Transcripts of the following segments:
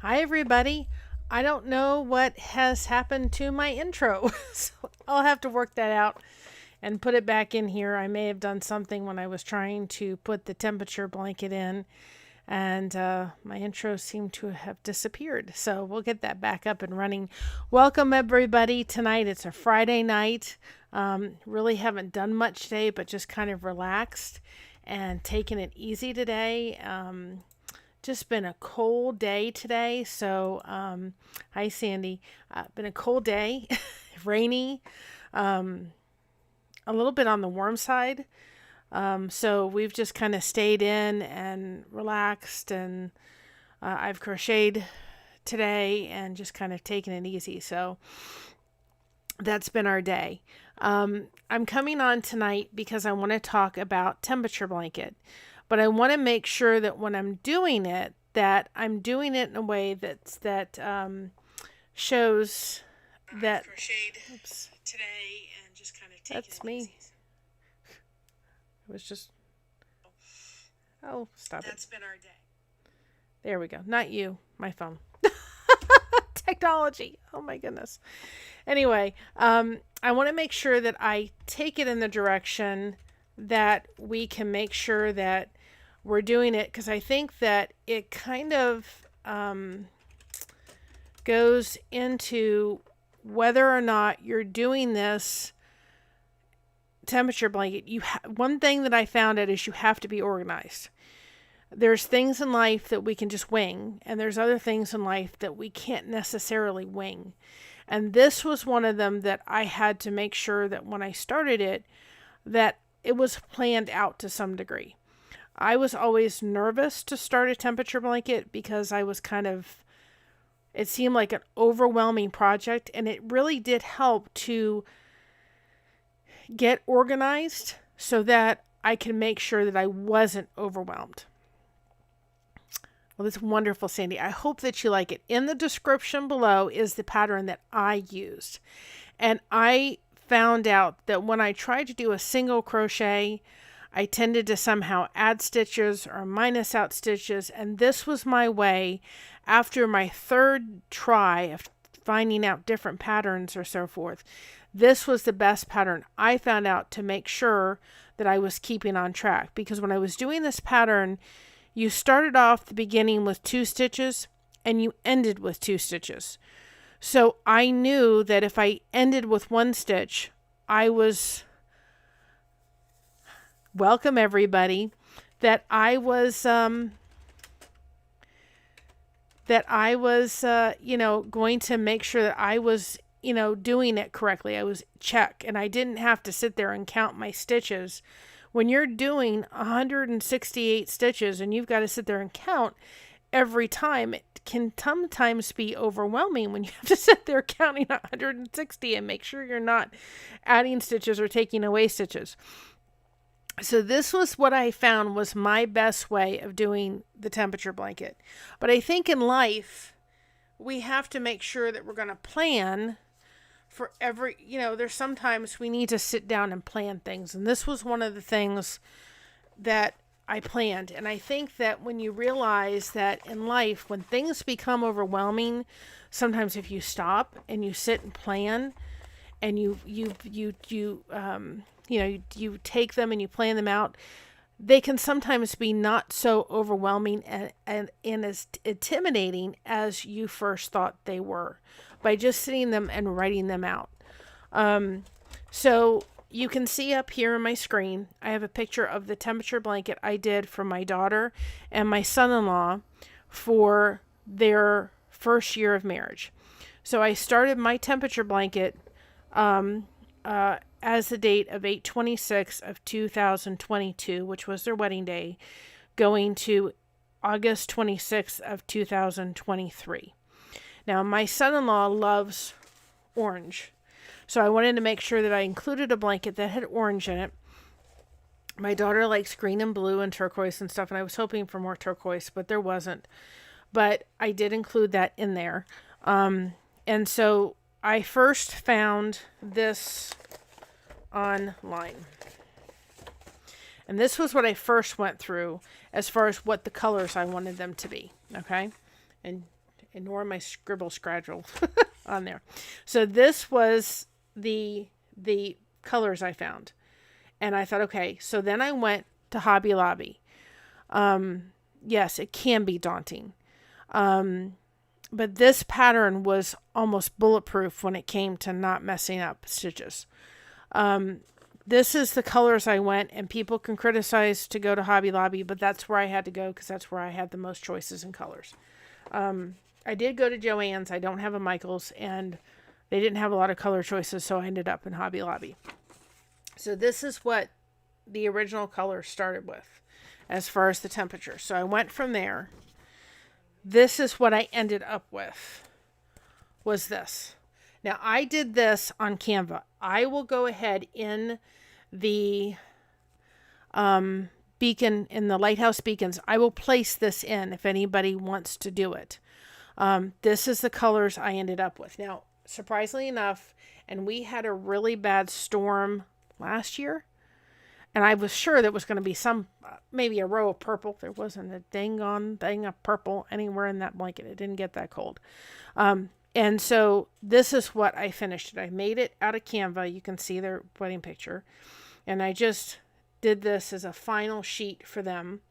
Hi, everybody. I don't know what has happened to my intro, so I'll have to work that out and put it back in here. I may have done something when I was trying to put the temperature blanket in, and my intro seemed to have disappeared. So we'll get that back up and running. Welcome, everybody. Tonight it's a Friday night. Really haven't done much today, but just kind of relaxed and taking it easy today. Just been a cold day today. So, hi, Sandy. Been a cold day, rainy, a little bit on the warm side. So we've just kind of stayed in and relaxed, and I've crocheted today and just kind of taken it easy. So that's been our day. I'm coming on tonight because I want to talk about temperature blanket, but I want to make sure that when I'm doing it, that I'm doing it in a way that shows that. Crocheted today and just kind of taking that's me. Easy. It was just. Oh, stop it. That's been our day. There we go. Not you. My phone. Technology. Oh my goodness. Anyway, I want to make sure that I take it in the direction that we can make sure that we're doing it, because I think that it kind of goes into whether or not you're doing this temperature blanket. One thing that I found out is you have to be organized. There's things in life that we can just wing, and there's other things in life that we can't necessarily wing. And this was one of them that I had to make sure that when I started it, that it was planned out to some degree. I was always nervous to start a temperature blanket because I was it seemed like an overwhelming project, and it really did help to get organized so that I can make sure that I wasn't overwhelmed. Well, that's wonderful, Sandy. I hope that you like it. In the description below is the pattern that I used. And I found out that when I tried to do a single crochet, I tended to somehow add stitches or minus out stitches. And this was my way, after my third try of finding out different patterns or so forth, this was the best pattern I found out to make sure that I was keeping on track. Because when I was doing this pattern, you started off the beginning with 2 stitches and you ended with 2 stitches. So I knew that if I ended with 1 stitch, I was, welcome everybody, that I was going to make sure that I was, doing it correctly. I was check, and I didn't have to sit there and count my stitches. When you're doing 168 stitches and you've got to sit there and count every time, it can sometimes be overwhelming when you have to sit there counting 160 and make sure you're not adding stitches or taking away stitches. So this was what I found was my best way of doing the temperature blanket. But I think in life, we have to make sure that we're going to plan for every, there's sometimes we need to sit down and plan things. And this was one of the things that I planned. And I think that when you realize that in life, when things become overwhelming, sometimes if you stop and you sit and plan and you take them and you plan them out, they can sometimes be not so overwhelming and as intimidating as you first thought they were by just sitting them and writing them out. So you can see up here on my screen, I have a picture of the temperature blanket I did for my daughter and my son-in-law for their first year of marriage. So I started my temperature blanket as the date of 8/26 of 2022, which was their wedding day, going to August 26th of 2023. Now, my son-in-law loves orange, so I wanted to make sure that I included a blanket that had orange in it. My daughter likes green and blue and turquoise and stuff, and I was hoping for more turquoise, but there wasn't. But I did include that in there. And so I first found this online. And this was what I first went through as far as what the colors I wanted them to be. Okay. And ignore my scribble scratchel on there. So this was the colors I found. And I thought, okay, so then I went to Hobby Lobby. Yes, it can be daunting. But this pattern was almost bulletproof when it came to not messing up stitches. This is the colors I went, and people can criticize to go to Hobby Lobby, but that's where I had to go because that's where I had the most choices in colors. I did go to Joann's. I don't have a Michael's, and they didn't have a lot of color choices, so I ended up in Hobby Lobby. So this is what the original color started with as far as the temperature. So I went from there. This is what I ended up with, was this. Now, I did this on Canva. I will go ahead in the beacon, in the lighthouse beacons. I will place this in if anybody wants to do it. This is the colors I ended up with. Now, surprisingly enough, and we had a really bad storm last year, and I was sure there was going to be some, maybe a row of purple. There wasn't a dang on thing of purple anywhere in that blanket. It didn't get that cold. And so this is what I finished it. I made it out of Canva. You can see their wedding picture. And I just did this as a final sheet for them.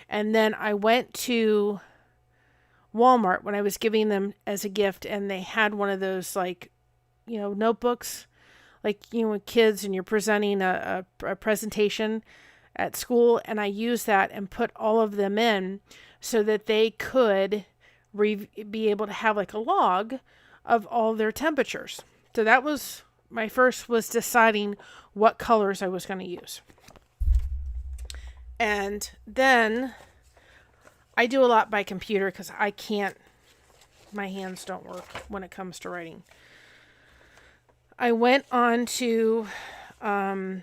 And then I went to Walmart when I was giving them as a gift, and they had one of those, like, you know, notebooks, like, you know, with kids and you're presenting a presentation at school. And I used that and put all of them in so that they could be able to have like a log of all their temperatures. So that was my first, was deciding what colors I was going to use. And then I do a lot by computer because I can't, my hands don't work when it comes to writing. I went on to the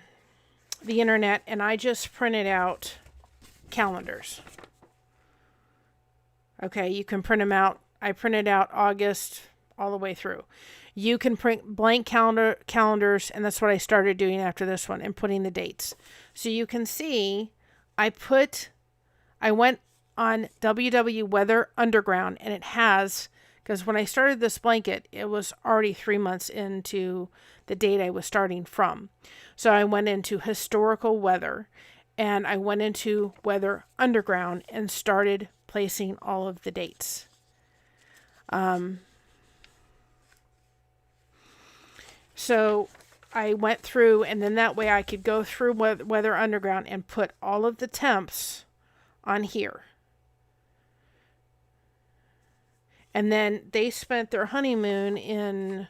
internet and I just printed out calendars. Okay, you can print them out. I printed out August all the way through. You can print blank calendars, and that's what I started doing after this one, and putting the dates. So you can see I went on WW Weather Underground, and it has, because when I started this blanket, it was already 3 months into the date I was starting from. So I went into historical weather, and I went into Weather Underground and started placing all of the dates. So I went through, and then that way I could go through Weather Underground and put all of the temps on here. And then they spent their honeymoon in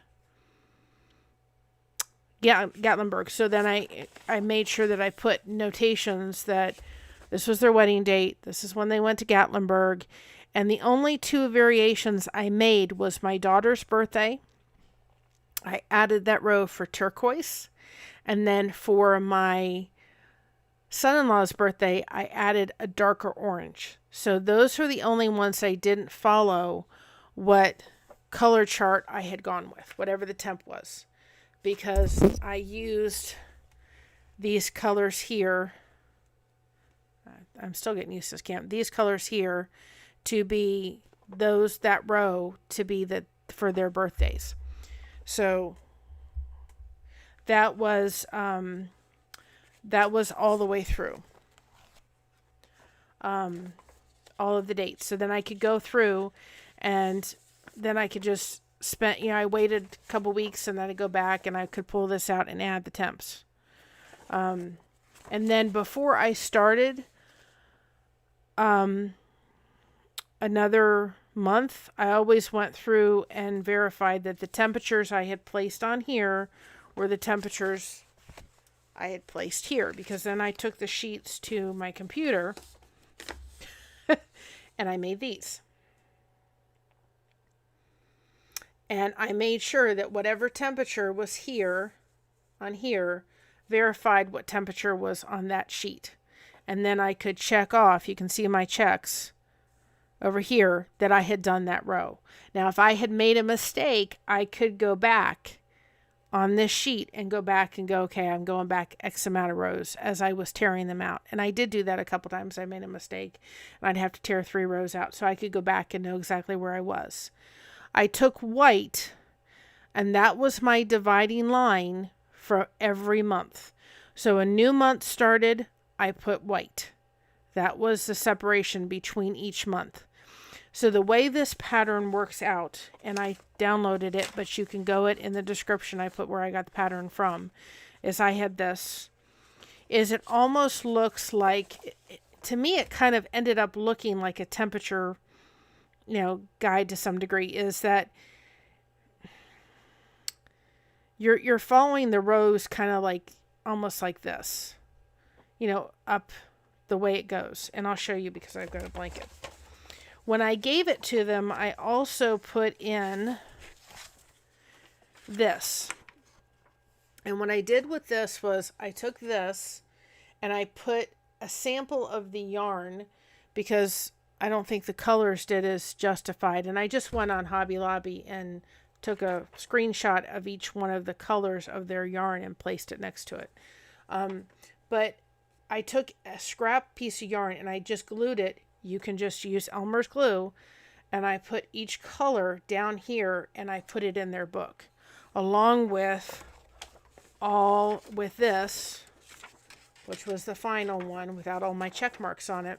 Gatlinburg. So then I made sure that I put notations that this was their wedding date. This is when they went to Gatlinburg. And the only two variations I made was my daughter's birthday. I added that row for turquoise. And then for my son-in-law's birthday, I added a darker orange. So those are the only ones I didn't follow what color chart I had gone with, whatever the temp was. Because I used these colors here. I'm still getting used to this camp. These colors here to be that row to be for their birthdays. So that was all the way through. All of the dates. So then I could go through, and then I could just I waited a couple weeks, and then I'd go back and I could pull this out and add the temps. And then before I started another month, I always went through and verified that the temperatures I had placed on here were the temperatures I had placed here, because then I took the sheets to my computer and I made these. And I made sure that whatever temperature was here, on here, verified what temperature was on that sheet. And then I could check off, you can see my checks over here, that I had done that row. Now, if I had made a mistake, I could go back on this sheet and go back and go, okay, I'm going back X amount of rows as I was tearing them out. And I did do that a couple times. I made a mistake and I'd have to tear 3 rows out so I could go back and know exactly where I was. I took white, and that was my dividing line for every month. So a new month started, I put white. That was the separation between each month. So the way this pattern works out, and I downloaded it, but you can go it in the description. I put where I got the pattern from, is I had this, is it almost looks like, to me it kind of ended up looking like a temperature, guide to some degree, is that you're following the rows kind of like, almost like this, up the way it goes. And I'll show you because I've got a blanket. When I gave it to them, I also put in this. And what I did with this was I took this and I put a sample of the yarn, because I don't think the colors did as justified. And I just went on Hobby Lobby and took a screenshot of each one of the colors of their yarn and placed it next to it. But I took a scrap piece of yarn and I just glued it. You can just use Elmer's glue, and I put each color down here and I put it in their book, along with this, which was the final one without all my check marks on it.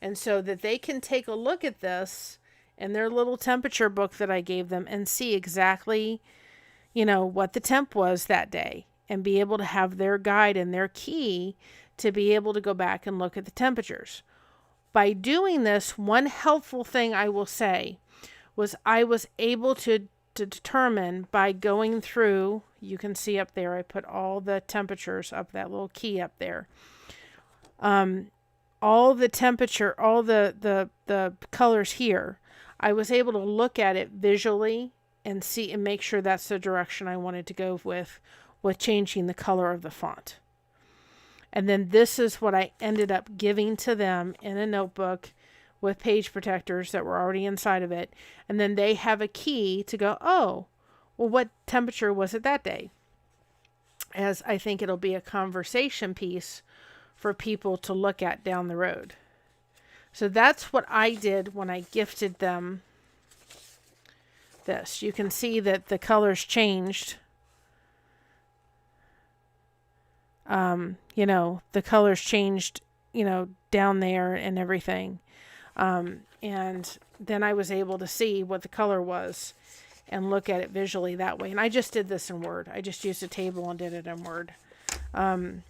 And so that they can take a look at this in their little temperature book that I gave them and see exactly, what the temp was that day, and be able to have their guide and their key to be able to go back and look at the temperatures. By doing this, one helpful thing I will say was I was able to determine by going through, you can see up there, I put all the temperatures up, that little key up there. All the temperature, all the colors here, I was able to look at it visually and see and make sure that's the direction I wanted to go with changing the color of the font. And then this is what I ended up giving to them in a notebook with page protectors that were already inside of it. And then they have a key to go, oh, well, what temperature was it that day? As I think it'll be a conversation piece for people to look at down the road. So that's what I did when I gifted them this. You can see that the colors changed. The colors changed, down there and everything. And then I was able to see what the color was and look at it visually that way. And I just did this in Word. I just used a table and did it in Word. And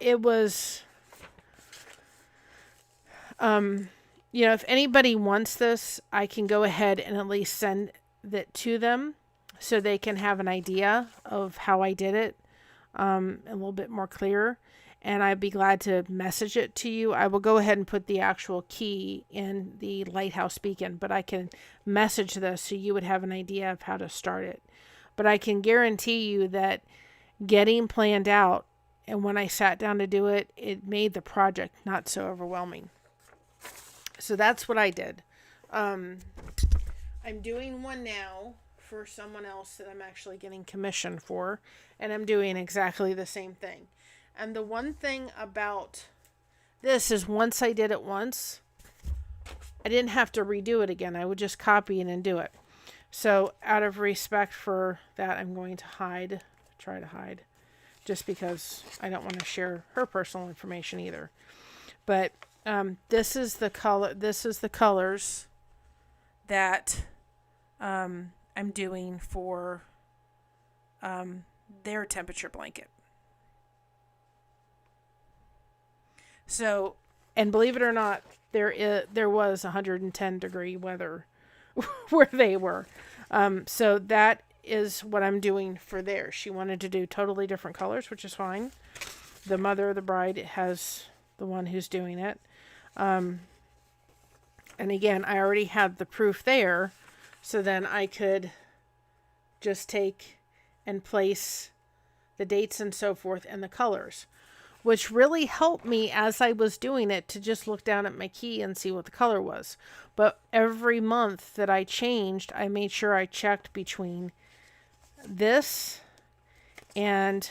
it was, if anybody wants this, I can go ahead and at least send it to them so they can have an idea of how I did it. A little bit more clear, and I'd be glad to message it to you. I will go ahead and put the actual key in the Lighthouse Beacon, but I can message this so you would have an idea of how to start it. But I can guarantee you that getting planned out, and when I sat down to do it, it made the project not so overwhelming. So that's what I did. I'm doing one now for someone else that I'm actually getting commission for, and I'm doing exactly the same thing. And the one thing about this is once I did it once, I didn't have to redo it again. I would just copy it and do it. So out of respect for that, I'm going to try to hide, just because I don't want to share her personal information either. But this is the colors that I'm doing for their temperature blanket. So, and believe it or not, there was 110 degree weather where they were. So that is what I'm doing for theirs. She wanted to do totally different colors, which is fine. The mother of the bride has the one who's doing it. And again, I already had the proof there. So then I could just take and place the dates and so forth and the colors, which really helped me as I was doing it to just look down at my key and see what the color was. But every month that I changed, I made sure I checked between this and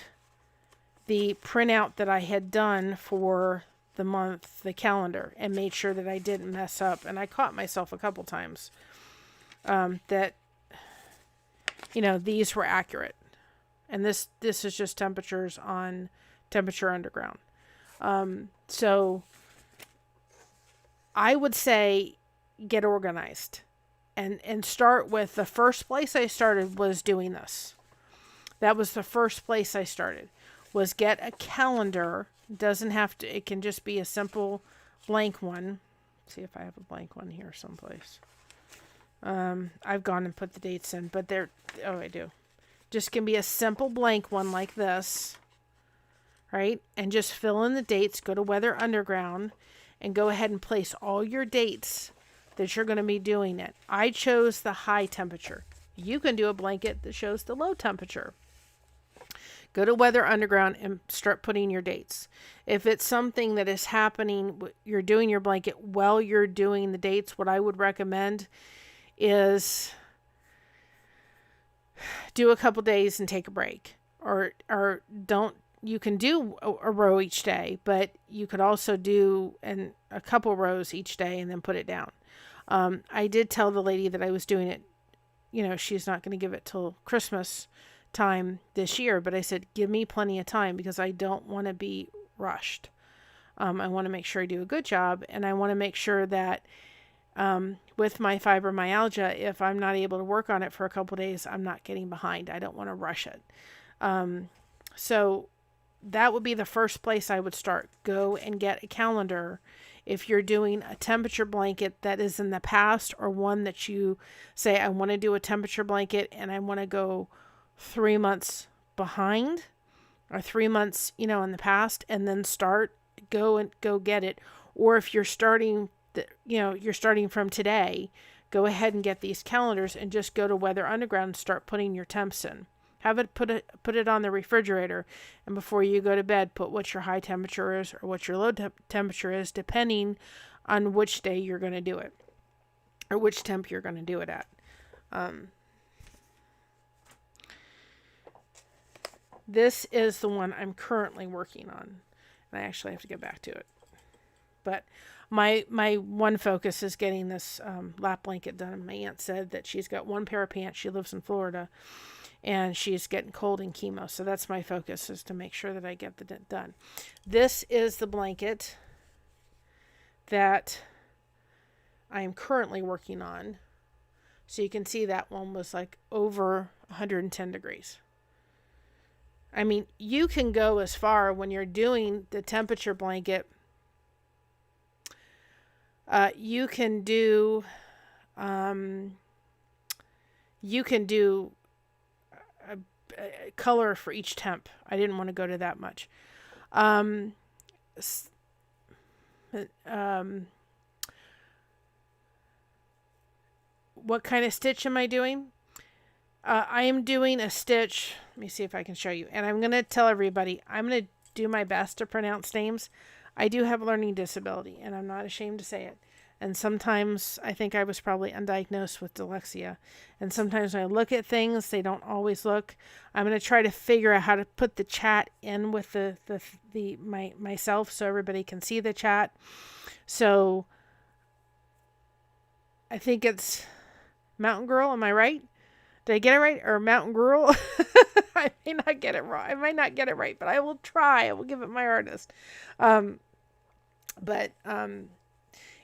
the printout that I had done for the month, the calendar, and made sure that I didn't mess up. And I caught myself a couple times that, you know, these were accurate. And this is just temperatures on Temperature Underground. So I would say get organized and start with, the first place I started was doing this. That was the first place I started, was get a calendar. It doesn't have to, it can just be a simple blank one. Let's see if I have a blank one here someplace. I've gone and put the dates in, but I do. Just can be a simple blank one like this, right? And just fill in the dates, go to Weather Underground, and go ahead and place all your dates that you're going to be doing it. I chose the high temperature. You can do a blanket that shows the low temperature. Go to Weather Underground and start putting your dates. If it's something that is happening, you're doing your blanket while you're doing the dates, what I would recommend is do a couple days and take a break. Or don't, you can do a row each day, but you could also do a couple rows each day and then put it down. I did tell the lady that I was doing it, you know, she's not going to give it till Christmas time this year, but I said, give me plenty of time because I don't want to be rushed. I want to make sure I do a good job, and I want to make sure that with my fibromyalgia, if I'm not able to work on it for a couple days, I'm not getting behind. I don't want to rush it. So that would be the first place I would start. Go and get a calendar. If you're doing a temperature blanket that is in the past, or one that you say, I want to do a temperature blanket and I want to go 3 months behind, or 3 months, you know, in the past, and then go get it. Or if you're starting, you're starting from today, go ahead and get these calendars and just go to Weather Underground and start putting your temps in. Have it put it on the refrigerator, and before you go to bed, put what your high temperature is or what your low temperature is, depending on which day you're going to do it, or which temp you're going to do it at. This is the one I'm currently working on, and I actually have to get back to it. But my one focus is getting this lap blanket done. My aunt said that she's got one pair of pants. She lives in Florida, and she's getting cold in chemo. So that's my focus, is to make sure that I get it done. This is the blanket that I am currently working on. So you can see that one was like over 110 degrees. I mean, you can go as far when you're doing the temperature blanket. You can do a color for each temp. I didn't want to go to that much. What kind of stitch am I doing? I am doing a stitch. Let me see if I can show you. And I'm going to tell everybody, I'm going to do my best to pronounce names. I do have a learning disability, and I'm not ashamed to say it. And sometimes I think I was probably undiagnosed with dyslexia. And sometimes when I look at things, they don't always look. I'm going to try to figure out how to put the chat in with myself so everybody can see the chat. So I think it's Mountain Girl. Am I right? Did I get it right? Or Mountain Girl? I may not get it right. I might not get it right, but I will try. I will give it my hardest.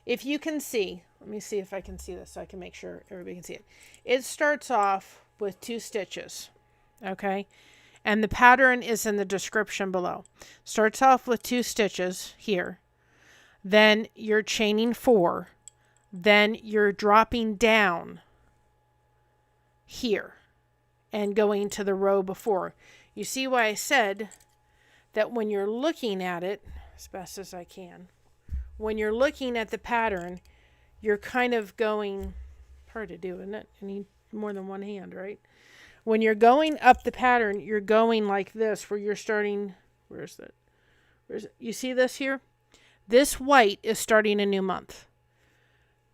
If you can see, let me see if I can see this so I can make sure everybody can see it. It starts off with 2 stitches, okay? And the pattern is in the description below. Starts off with 2 stitches here. Then you're chaining 4. Then you're dropping down here and going to the row before. You see why I said that when you're looking at it, as best as I can, when you're looking at the pattern, you're kind of going, hard to do, isn't it? You need more than one hand, right? When you're going up the pattern, you're going like this, where you're starting, where's it? You see this here? This white is starting a new month.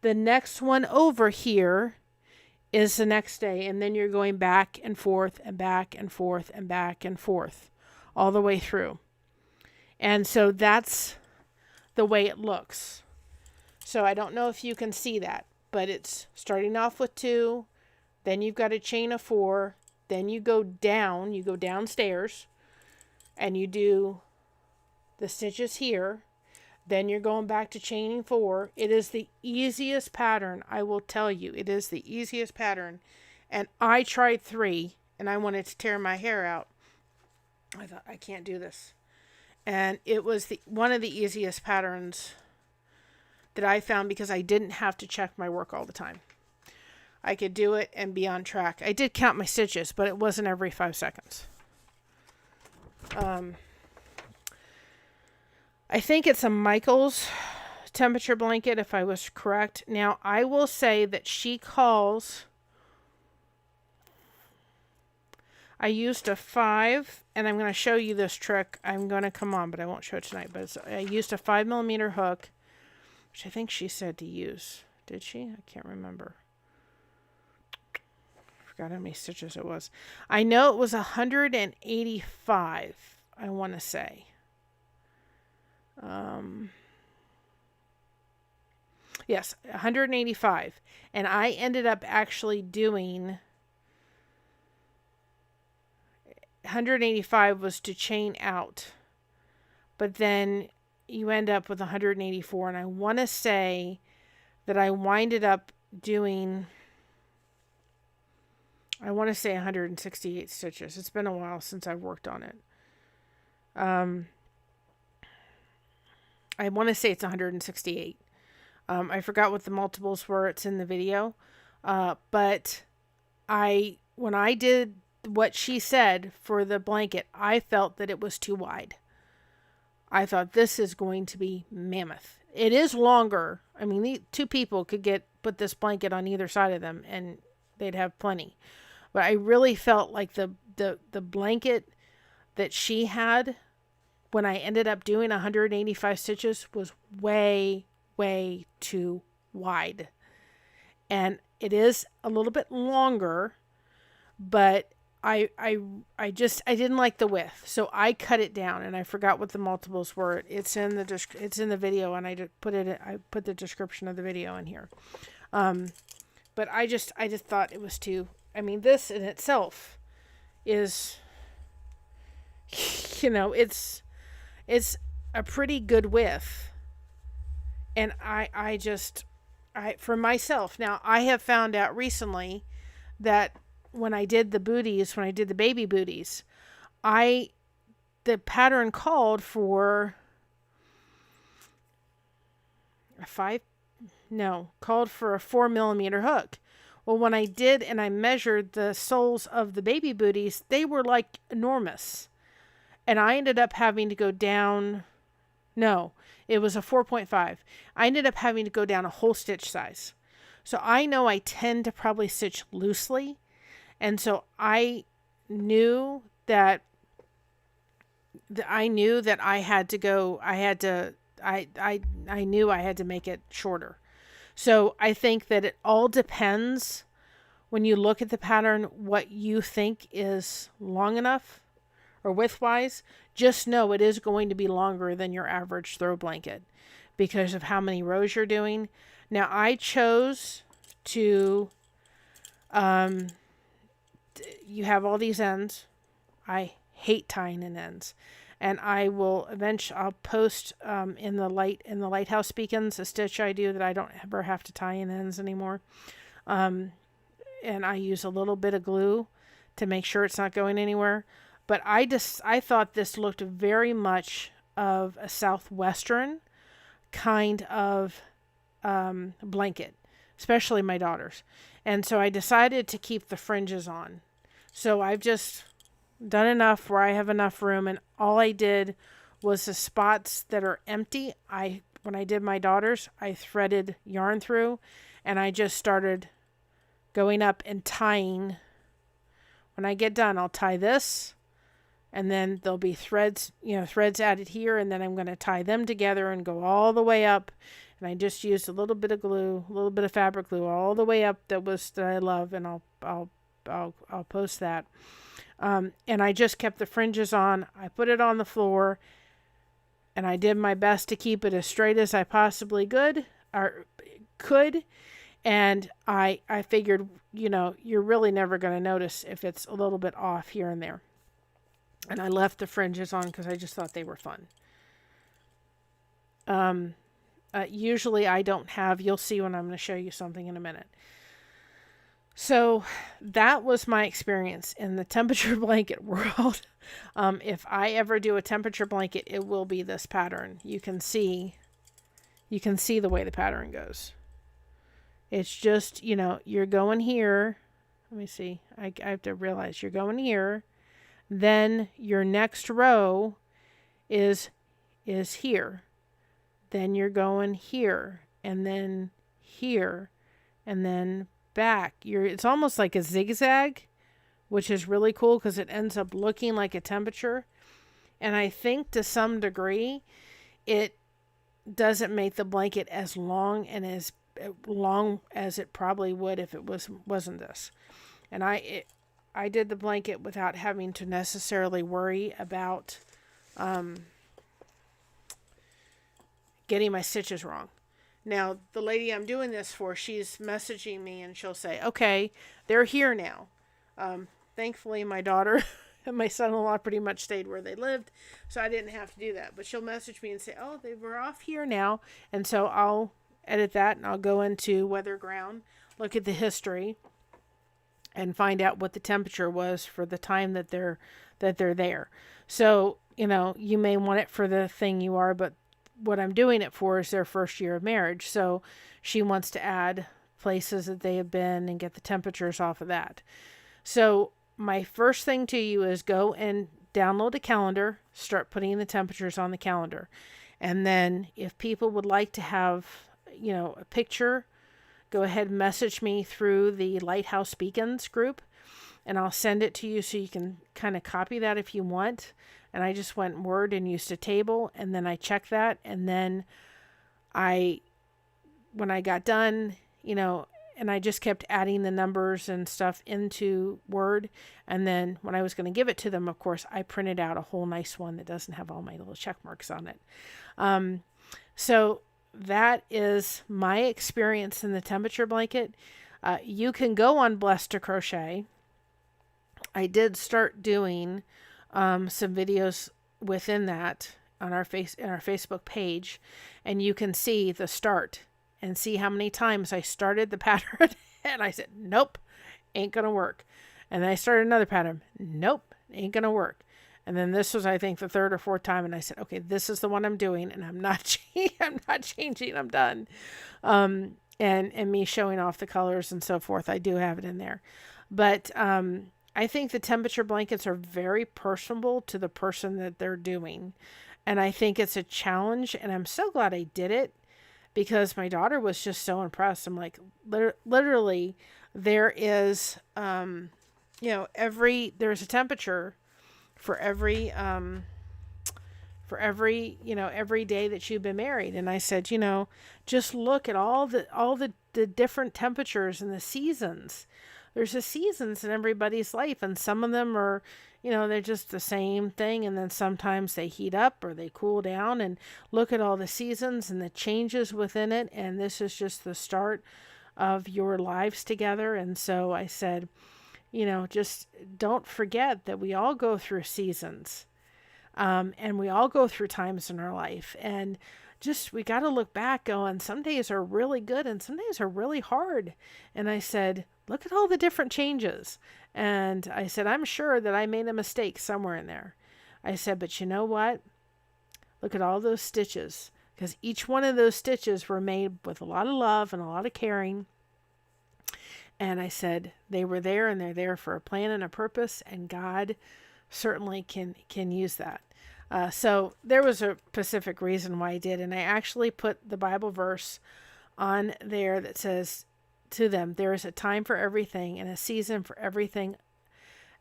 The next one over here is the next day, and then you're going back and forth and back and forth and back and forth all the way through. And so that's the way it looks. So I don't know if you can see that, but it's starting off with 2, then you've got a chain of 4, then you go downstairs, and you do the stitches here. Then you're going back to chaining 4. It is the easiest pattern, I will tell you. It is the easiest pattern. And I tried 3, and I wanted to tear my hair out. I thought, I can't do this. And it was one of the easiest patterns that I found because I didn't have to check my work all the time. I could do it and be on track. I did count my stitches, but it wasn't every 5 seconds. I think it's a Michael's temperature blanket, if I was correct. Now, I will say that she calls... I used a 5, and I'm going to show you this trick. I'm going to come on, but I won't show it tonight. But I used a 5mm hook, which I think she said to use. Did she? I can't remember. I forgot how many stitches it was. I know it was 185, I want to say. Yes, 185. And I ended up actually doing... 185 was to chain out, but then you end up with 184, and I want to say that I winded up doing, I want to say 168 stitches. It's been a while since I've worked on it. I want to say it's 168. I forgot what the multiples were. It's in the video. But when I did what she said for the blanket, I felt that it was too wide. I thought this is going to be mammoth. It is longer. I mean, the 2 people could put this blanket on either side of them and they'd have plenty. But I really felt like the blanket that she had when I ended up doing 185 stitches was way, way too wide. And it is a little bit longer, but I didn't like the width, so I cut it down, and I forgot what the multiples were. It's in the video, and I put the description of the video in here. But I just thought it was too. I mean, this in itself is, it's a pretty good width, and I for myself now, I have found out recently that when I did the baby booties, the pattern called for a 4mm hook. Well, when I did and I measured the soles of the baby booties, they were like enormous. And I ended up having to go down, it was a 4.5. I ended up having to go down a whole stitch size. So I know I tend to probably stitch loosely. And so I knew that I knew I had to make it shorter. So I think that it all depends when you look at the pattern, what you think is long enough or width-wise. Just know it is going to be longer than your average throw blanket because of how many rows you're doing. Now I chose to, you have all these ends. I hate tying in ends, and I will I'll post in the lighthouse beacons a stitch I do that I don't ever have to tie in ends anymore. And I use a little bit of glue to make sure it's not going anywhere. But I thought this looked very much of a southwestern kind of blanket, especially my daughter's. And so I decided to keep the fringes on. So I've just done enough where I have enough room, and all I did was the spots that are empty. When I did my daughter's, I threaded yarn through, and I just started going up and tying. When I get done, I'll tie this, and then there'll be threads added here, and then I'm going to tie them together and go all the way up And I just used a little bit of glue, a little bit of fabric glue all the way up that I love, and I'll post that. And I just kept the fringes on. I put it on the floor, and I did my best to keep it as straight as I possibly could. And I figured, you're really never going to notice if it's a little bit off here and there. And I left the fringes on because I just thought they were fun. Usually I don't have, you'll see when I'm going to show you something in a minute. So that was my experience in the temperature blanket world. If I ever do a temperature blanket, it will be this pattern. You can see the way the pattern goes. It's just, you're going here. Let me see. I have to realize you're going here. Then your next row is here. Then you're going here, and then here, and then back. It's almost like a zigzag, which is really cool because it ends up looking like a temperature. And I think to some degree, it doesn't make the blanket as long and as long as it probably would if it wasn't this. And I did the blanket without having to necessarily worry about getting my stitches wrong. Now, the lady I'm doing this for, she's messaging me and she'll say, okay, they're here now. Thankfully, my daughter and my son-in-law pretty much stayed where they lived, so I didn't have to do that. But she'll message me and say, oh, they were off here now. And so I'll edit that and I'll go into Weather Ground, look at the history, and find out what the temperature was for the time that they're there. So, you may want it for the thing you are, but what I'm doing it for is their first year of marriage. So she wants to add places that they have been and get the temperatures off of that. So my first thing to you is go and download a calendar, start putting the temperatures on the calendar. And then if people would like to have, a picture, go ahead and message me through the Lighthouse Beacons group, and I'll send it to you so you can kind of copy that if you want. And I just went in Word and used a table, and then I checked that, and then when I got done, and I just kept adding the numbers and stuff into Word, and then when I was going to give it to them, of course, I printed out a whole nice one that doesn't have all my little check marks on it. So that is my experience in the temperature blanket. You can go on Blessed to Crochet. I did start doing some videos within that on our Facebook page, and you can see the start and see how many times I started the pattern and I said, nope, ain't gonna work. And then I started another pattern. Nope, ain't gonna work. And then this was, I think, the third or fourth time, and I said, okay, this is the one I'm doing, and I'm not changing. I'm done. And me showing off the colors and so forth, I do have it in there. But I think the temperature blankets are very personable to the person that they're doing. And I think it's a challenge, and I'm so glad I did it because my daughter was just so impressed. I'm like, literally, there is, there's a temperature for every day that you've been married. And I said, just look at all the different temperatures and the seasons. There's the seasons in everybody's life, and some of them are, they're just the same thing, and then sometimes they heat up or they cool down, and look at all the seasons and the changes within it, and this is just the start of your lives together. And so I said, just don't forget that we all go through seasons, and we all go through times in our life, and just, we got to look back going, some days are really good and some days are really hard. And I said, look at all the different changes. And I said, I'm sure that I made a mistake somewhere in there. I said, but you know what? Look at all those stitches, because each one of those stitches were made with a lot of love and a lot of caring. And I said, they were there, and they're there for a plan and a purpose, and God certainly can use that. So there was a specific reason why I did, and I actually put the Bible verse on there that says to them, there is a time for everything and a season for everything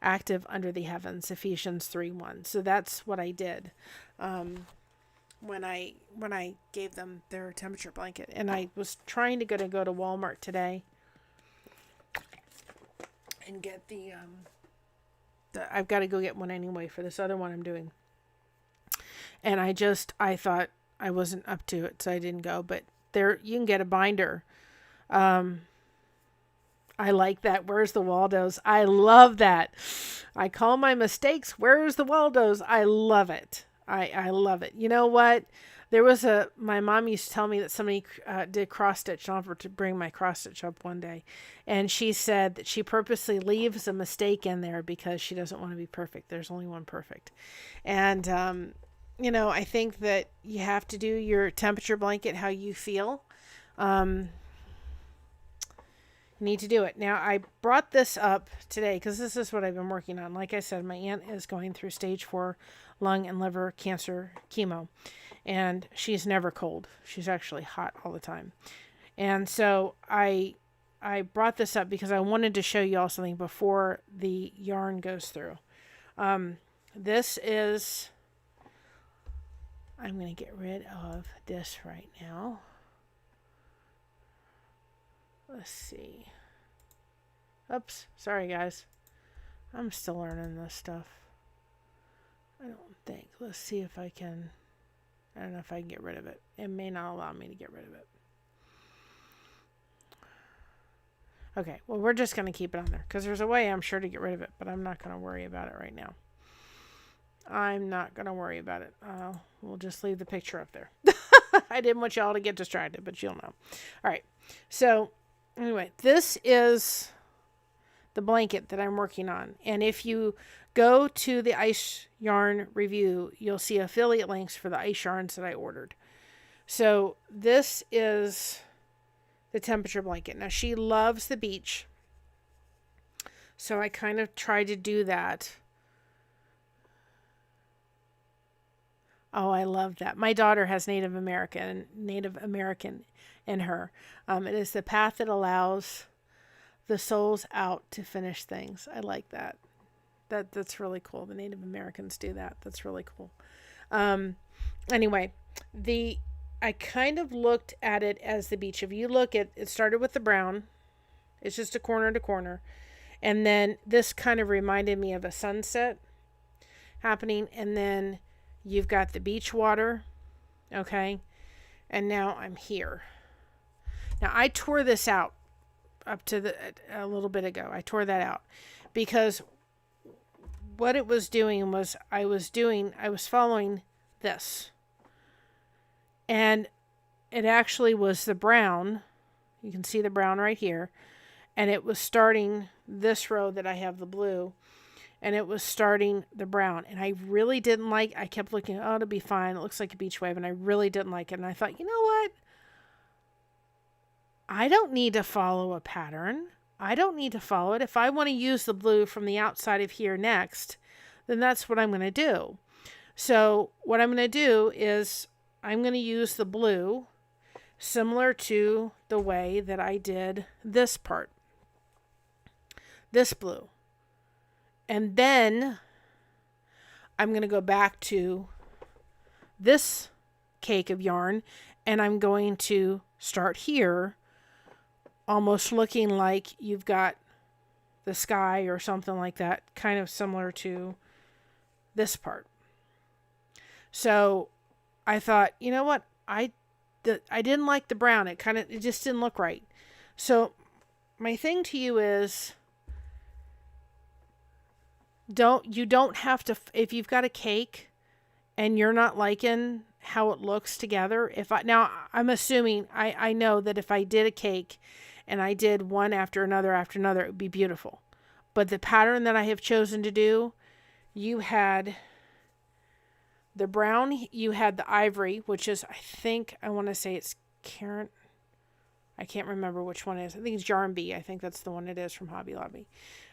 active under the heavens, Ephesians 3:1. So that's what I did. when I gave them their temperature blanket. And I was trying to go to Walmart today and get the I've got to go get one anyway for this other one I'm doing. And I thought I wasn't up to it, so I didn't go. But there, you can get a binder. I like that. Where's the Waldos? I love that. I call my mistakes, where's the Waldos? I love it. I love it. You know what? There was my mom used to tell me that somebody did cross stitch, and offered to bring my cross stitch up one day. And she said that she purposely leaves a mistake in there because she doesn't want to be perfect. There's only one perfect. And, I think that you have to do your temperature blanket how you feel. Need to do it. Now, I brought this up today because this is what I've been working on. Like I said, my aunt is going through stage 4 lung and liver cancer chemo, and she's never cold. She's actually hot all the time. And so I brought this up because I wanted to show you all something before the yarn goes through. This is, I'm going to get rid of this right now. Let's see. Oops. Sorry, guys. I'm still learning this stuff. I don't think. Let's see if I can. I don't know if I can get rid of it. It may not allow me to get rid of it. Okay. Well, we're just going to keep it on there because there's a way I'm sure to get rid of it, but I'm not going to worry about it right now. I'm not going to worry about it. We'll just leave the picture up there. I didn't want y'all to get distracted, but you'll know. All right. So, anyway, this is the blanket that I'm working on. And if you go to the ice yarn review, you'll see affiliate links for the ice yarns that I ordered. So this is the temperature blanket. Now, she loves the beach. So I kind of tried to do that. Oh, I love that. My daughter has Native American in her. It is the path that allows the souls out to finish things. I like that. That's really cool. The Native Americans do that. That's really cool. Anyway, I kind of looked at it as the beach. If you look at it, started with the brown. It's just a corner to corner. And then this kind of reminded me of a sunset happening. And then you've got the beach water. Okay. And now I'm here. Now I tore this out up to a little bit ago. I tore that out because what it was doing was I was following this. And it actually was the brown. You can see the brown right here. And it was starting this row that I have the blue. And it was starting the brown. And I really didn't I kept looking, oh, it'll be fine. It looks like a beach wave. And I really didn't like it. And I thought, you know what? I don't need to follow a pattern. I don't need to follow it. If I want to use the blue from the outside of here next, then that's what I'm going to do. So what I'm going to do is I'm going to use the blue similar to the way that I did this part. This blue. And then I'm going to go back to this cake of yarn and I'm going to start here, almost looking like you've got the sky or something like that, kind of similar to this part. So I thought, you know what? I didn't like the brown. It just didn't look right. So my thing to you is, you don't have to, if you've got a cake and you're not liking how it looks together. Now I'm assuming, I know that if I did a cake and I did one after another, it would be beautiful. But the pattern that I have chosen to do, you had the brown, you had the ivory, which is, I want to say it's Karen. I can't remember which one it is. I think it's Yarn Bee. I think that's the one it is from Hobby Lobby.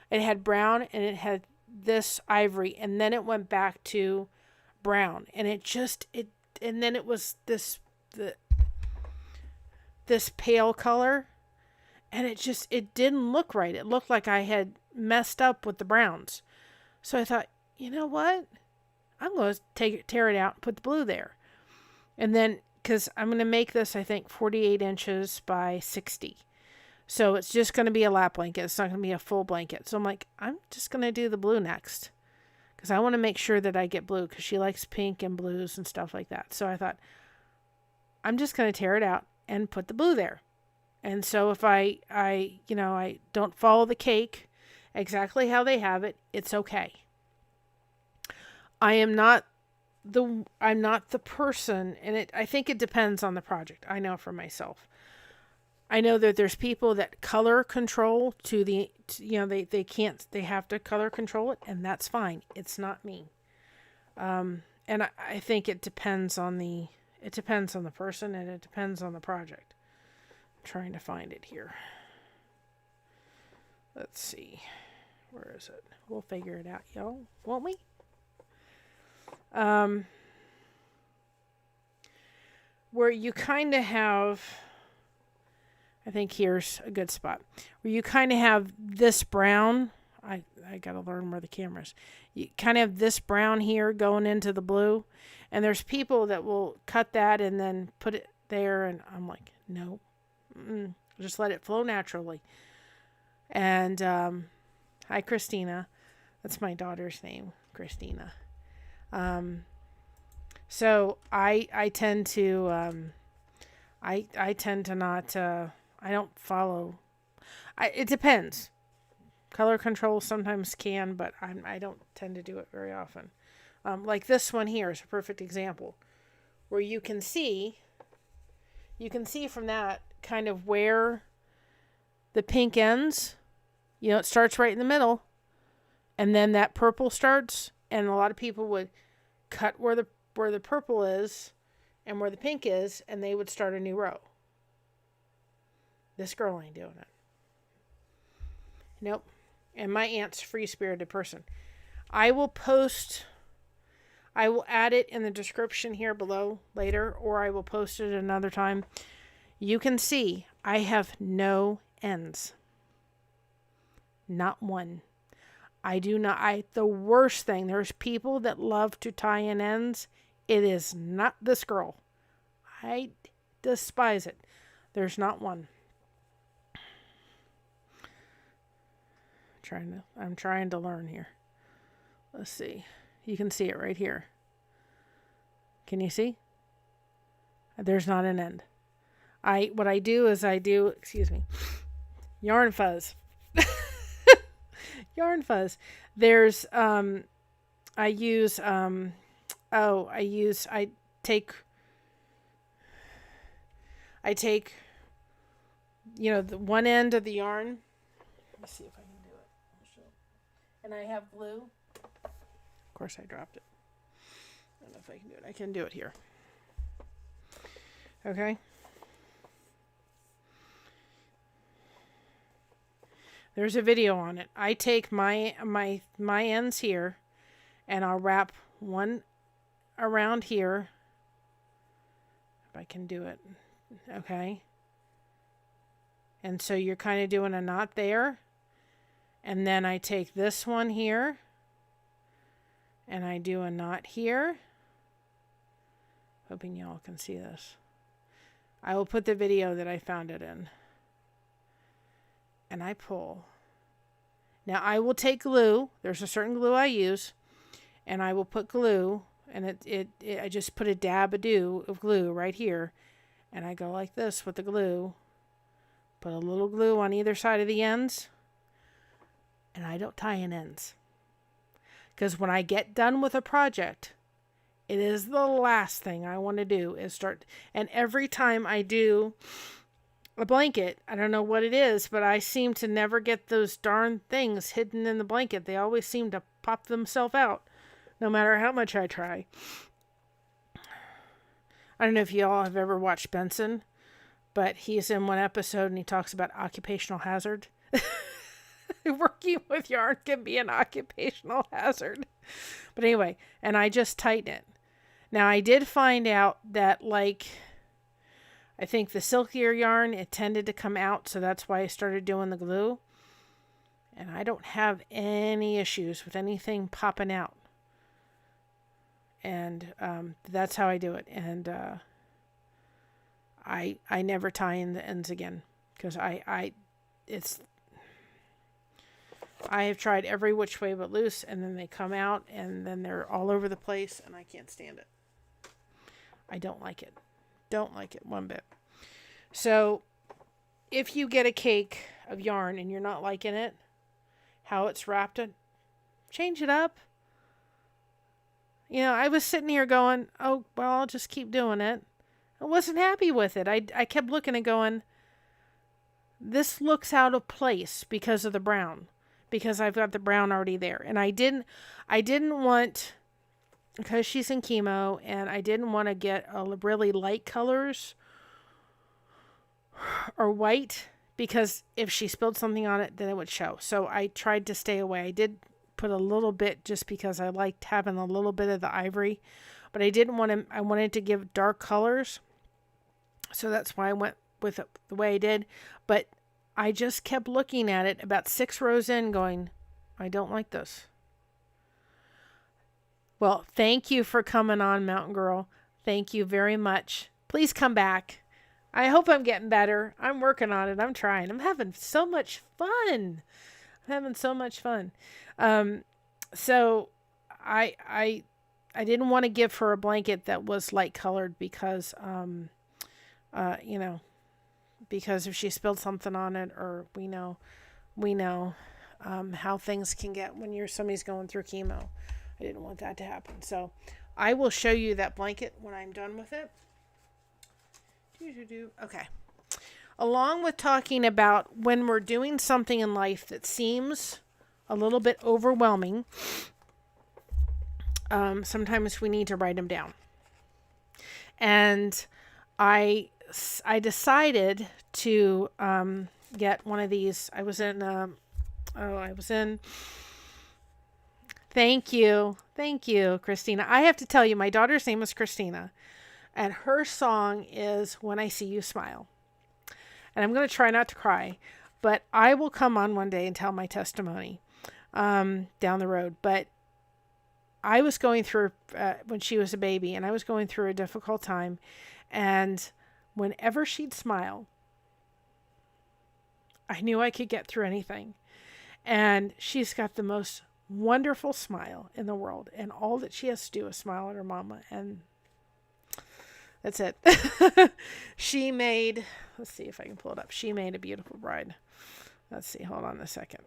It had brown and it had this ivory, and then it went back to brown, and and then it was this pale color, and it didn't look right. It looked like I had messed up with the browns. So I thought, you know what? I'm going to tear it out and put the blue there. And then, because I'm going to make this, I think, 48 inches by 60. So it's just going to be a lap blanket. It's not going to be a full blanket. So I'm like, I'm just going to do the blue next. Because I want to make sure that I get blue. Because she likes pink and blues and stuff like that. So I thought, I'm just going to tear it out and put the blue there. And so if I don't follow the cake exactly how they have it, it's okay. I'm not the person, and I think it depends on the project. I know for myself. I know that there's people that color control they have to color control it, and that's fine. It's not me. And I think it depends on the person, and it depends on the project. I'm trying to find it here. Let's see. Where is it? We'll figure it out, y'all. Won't we? Where you kind of have, I think here's a good spot, where you kind of have this brown. I got to learn where the camera is. You kind of have this brown here going into the blue, and there's people that will cut that and then put it there, and I'm like, no, just let it flow naturally. And hi, Christina. That's my daughter's name, Christina. So I tend to I tend to not I don't follow. It depends. Color control sometimes can, but I don't tend to do it very often. Like this one here is a perfect example, where you can see from that kind of where the pink ends. It starts right in the middle, and then that purple starts, and a lot of people would cut where the purple is and where the pink is, and they would start a new row. This girl ain't doing it. Nope. And my aunt's a free-spirited person. I will add it in the description here below later, or I will post it another time. You can see I have no ends. Not one. I do not. The worst thing, there's people that love to tie in ends. It is not this girl. I despise it. There's not one. I'm trying to learn here. Let's see. You can see it right here. Can you see? There's not an end. What I do is yarn fuzz. Yarn fuzz. There's I take the one end of the yarn. Let's see if I can do it. And I have glue. Of course I dropped it. I don't know if I can do it. I can do it here. Okay. There's a video on it. I take my ends here, and I'll wrap one around here. If I can do it. Okay. And so you're kind of doing a knot there. And then I take this one here, and I do a knot here. Hoping y'all can see this. I will put the video that I found it in. And I pull. Now I will take glue. There's a certain glue I use, and I will put glue, and I just put a dab-a-do of glue right here, and I go like this with the glue. Put a little glue on either side of the ends, and I don't tie in ends. Because when I get done with a project, it is the last thing I want to do is start. And every time I do a blanket, I don't know what it is, but I seem to never get those darn things hidden in the blanket. They always seem to pop themselves out, no matter how much I try. I don't know if y'all have ever watched Benson, but he's in one episode and he talks about occupational hazard. Working with yarn can be an occupational hazard. But anyway, and I just tighten it. Now I did find out that I think the silkier yarn, it tended to come out, so that's why I started doing the glue. And I don't have any issues with anything popping out. And that's how I do it. And I never tie in the ends again, because I have tried every which way but loose, and then they come out and then they're all over the place, and I can't stand it. I don't like it. Don't like it one bit. So if you get a cake of yarn and you're not liking it, how it's wrapped, change it up. I was sitting here going, oh, well, I'll just keep doing it. I wasn't happy with it. I kept looking and going, this looks out of place because of the brown, because I've got the brown already there. And I didn't want, because she's in chemo, and I didn't want to get a really light colors or white, because if she spilled something on it, then it would show. So I tried to stay away. I did put a little bit just because I liked having a little bit of the ivory, but I didn't want to, I wanted to give dark colors. So that's why I went with it the way I did. But I just kept looking at it about 6 rows in going, I don't like this. Well, thank you for coming on, Mountain Girl. Thank you very much. Please come back. I hope I'm getting better. I'm working on it. I'm trying. I'm having so much fun. So I didn't want to give her a blanket that was light colored because, because if she spilled something on it, or we know how things can get when somebody's going through chemo. I didn't want that to happen. So I will show you that blanket when I'm done with it. Okay. Along with talking about when we're doing something in life that seems a little bit overwhelming, sometimes we need to write them down. And I decided to get one of these. I was in. Thank you, Christina. I have to tell you, my daughter's name is Christina, and her song is "When I See You Smile." And I'm going to try not to cry, but I will come on one day and tell my testimony down the road. But I was going through, when she was a baby, and I was going through a difficult time. And whenever she'd smile, I knew I could get through anything. And she's got the most wonderful smile in the world. And all that she has to do is smile at her mama. And that's it. She made, let's see if I can pull it up. She made a beautiful bride. Let's see. Hold on a second.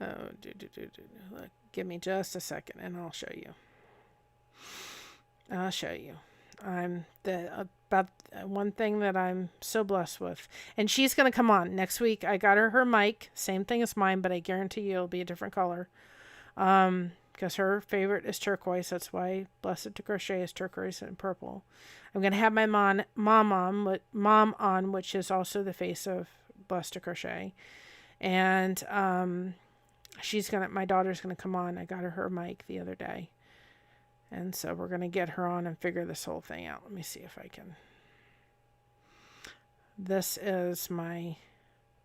Oh, give me just a second and I'll show you. I'm about one thing that I'm so blessed with. And she's going to come on next week. I got her mic. Same thing as mine, but I guarantee you it'll be a different color. Because her favorite is turquoise. That's why Blessed to Crochet is turquoise and purple. I'm going to have my mom on, which is also the face of Blessed to Crochet. And my daughter's going to come on. I got her mic the other day. And so we're going to get her on and figure this whole thing out. Let me see if I can. This is my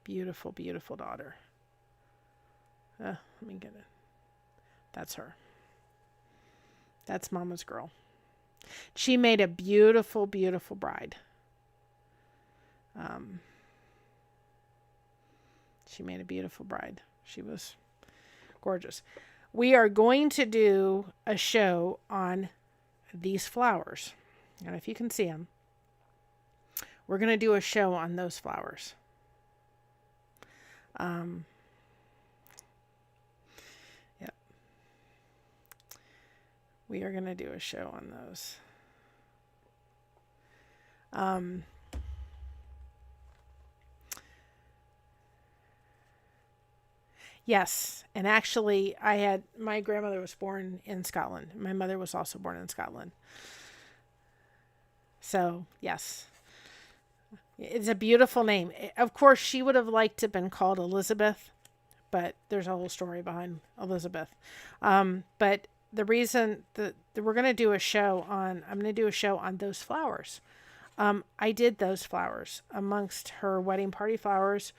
beautiful, beautiful daughter. Let me get it. That's her. That's Mama's girl. She made a beautiful, beautiful bride. She made a beautiful bride. She was gorgeous. We are going to do a show on these flowers. And if you can see them, we're going to do a show on those flowers. Yep. We are going to do a show on those. Yes, and actually, my grandmother was born in Scotland. My mother was also born in Scotland. So, yes. It's a beautiful name. Of course, she would have liked to have been called Elizabeth, but there's a whole story behind Elizabeth. But the reason that we're going to do a show on, I'm going to do a show on those flowers. I did those flowers amongst her wedding party flowers,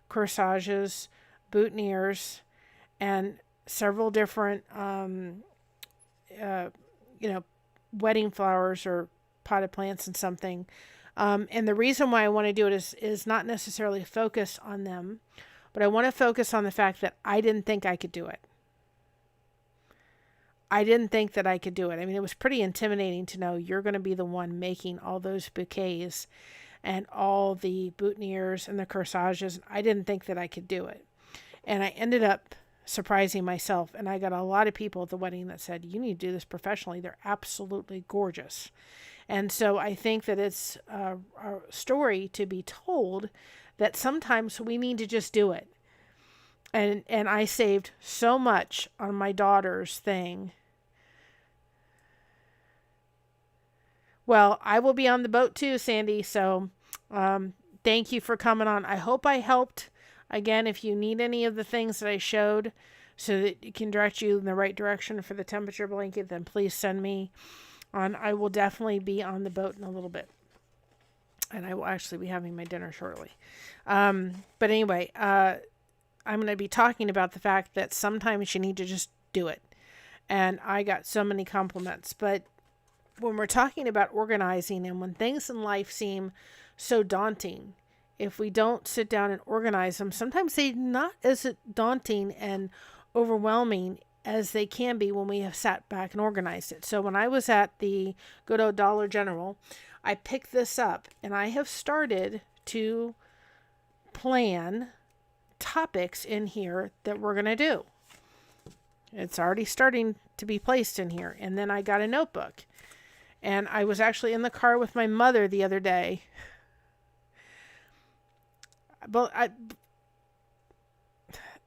corsages, boutonnieres, and several different, you know, wedding flowers or potted plants and something. And the reason why I want to do it is not necessarily focus on them, but I want to focus on the fact that I didn't think I could do it. I didn't think that I could do it. I mean, it was pretty intimidating to know you're going to be the one making all those bouquets and all the boutonnieres and the corsages. I didn't think that I could do it. And I ended up surprising myself. And I got a lot of people at the wedding that said, you need to do this professionally. They're absolutely gorgeous. And so I think that it's a story to be told that sometimes we need to just do it. And I saved so much on my daughter's thing. Well, I will be on the boat too, Sandy. So thank you for coming on. I hope I helped. Again, if you need any of the things that I showed so that it can direct you in the right direction for the temperature blanket, then please send me on. I will definitely be on the boat in a little bit. And I will actually be having my dinner shortly. But anyway, I'm going to be talking about the fact that sometimes you need to just do it. And I got so many compliments. But when we're talking about organizing and when things in life seem so daunting, if we don't sit down and organize them, sometimes they're not as daunting and overwhelming as they can be when we have sat back and organized it. So when I was at the good old Dollar General, I picked this up and I have started to plan topics in here that we're going to do. It's already starting to be placed in here. And then I got a notebook. And I was actually in the car with my mother the other day. But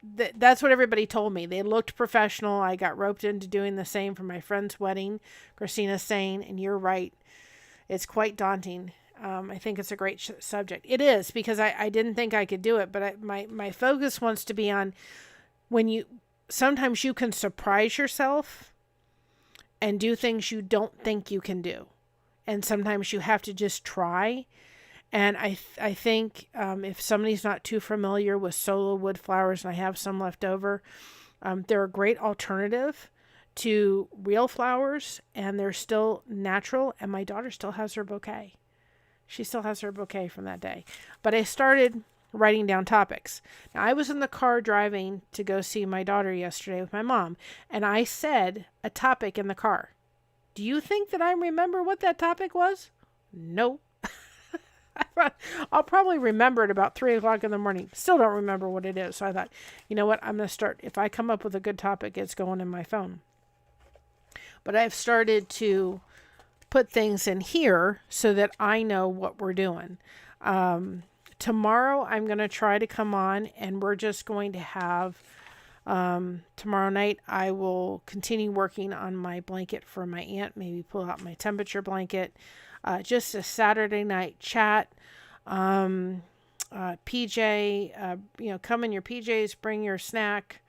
that's what everybody told me. They looked professional. I got roped into doing the same for my friend's wedding. Christina's saying, and you're right, it's quite daunting. I think it's a great subject. It is, because I didn't think I could do it, but my focus wants to be on sometimes you can surprise yourself and do things you don't think you can do. And sometimes you have to just try. And I think if somebody's not too familiar with solo wood flowers, and I have some left over, they're a great alternative to real flowers, and they're still natural. And my daughter still has her bouquet. She still has her bouquet from that day. But I started writing down topics. Now, I was in the car driving to go see my daughter yesterday with my mom, and I said a topic in the car. Do you think that I remember what that topic was? No. I'll probably remember it about 3 o'clock in the morning. Still don't remember what it is. So I thought, you know what? I'm going to start. If I come up with a good topic, it's going in my phone. But I've started to put things in here so that I know what we're doing. Tomorrow, I'm going to try to come on, and we're just going to have, tomorrow night, I will continue working on my blanket for my aunt, maybe pull out my temperature blanket. Just a Saturday night chat. PJ, come in your PJs, bring your snack,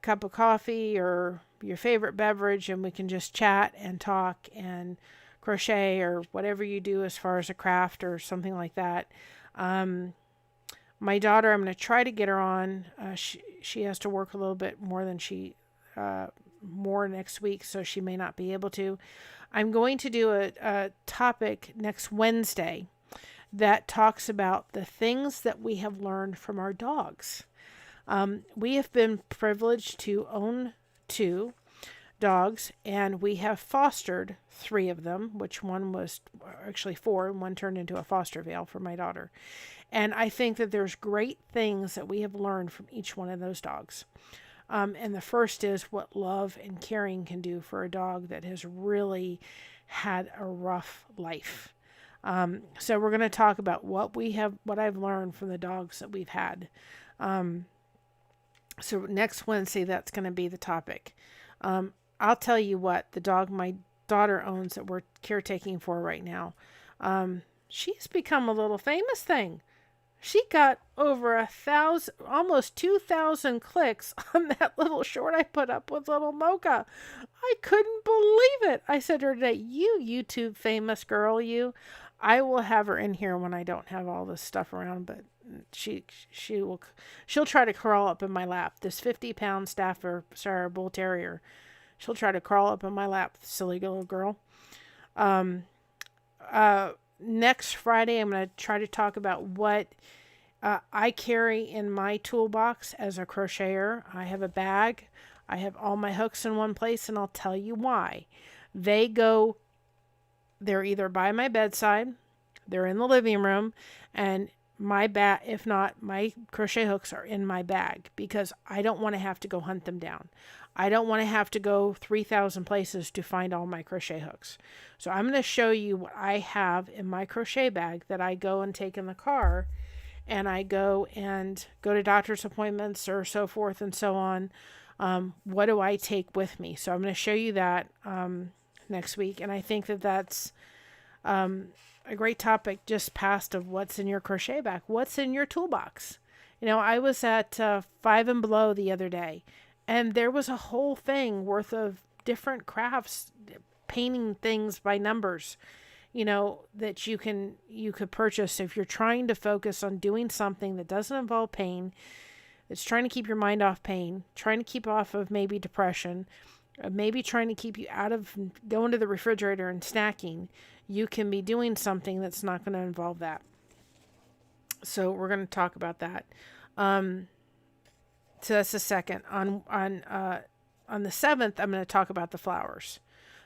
cup of coffee, or your favorite beverage, and we can just chat and talk and crochet or whatever you do as far as a craft or something like that. My daughter, I'm going to try to get her on. She has to work a little bit more than more next week, so she may not be able to. I'm going to do a topic next Wednesday that talks about the things that we have learned from our dogs. We have been privileged to own 2 dogs, and we have fostered 3 of them, which one was actually 4, and one turned into a foster veil for my daughter. And I think that there's great things that we have learned from each one of those dogs. And the first is what love and caring can do for a dog that has really had a rough life. So we're going to talk about what I've learned from the dogs that we've had. So next Wednesday, that's going to be the topic. I'll tell you what, the dog my daughter owns that we're caretaking for right now, she's become a little famous thing. She got over 1,000, almost 2,000 clicks on that little short I put up with little Mocha. I couldn't believe it. I said to her today, you YouTube famous girl, you. I will have her in here when I don't have all this stuff around, but she'll try to crawl up in my lap. This 50-pound Staffordshire Bull Terrier, she'll try to crawl up in my lap, silly little girl. Next Friday, I'm going to try to talk about what I carry in my toolbox as a crocheter. I have a bag. I have all my hooks in one place, and I'll tell you why. They're either by my bedside, they're in the living room, and if not, my crochet hooks are in my bag because I don't want to have to go hunt them down. I don't want to have to go 3,000 places to find all my crochet hooks. So I'm going to show you what I have in my crochet bag that I go and take in the car, and I go to doctor's appointments or so forth and so on. What do I take with me? So I'm going to show you that next week, and I think that's a great topic just past of what's in your crochet bag. What's in your toolbox? I was at Five and Below the other day, and there was a whole thing worth of different crafts, painting things by numbers, that you could purchase if you're trying to focus on doing something that doesn't involve pain. It's trying to keep your mind off pain, trying to keep off of maybe depression, maybe trying to keep you out of going to the refrigerator and snacking. You can be doing something that's not going to involve that. So we're going to talk about that. So that's the second. On the 7th, I'm going to talk about the flowers.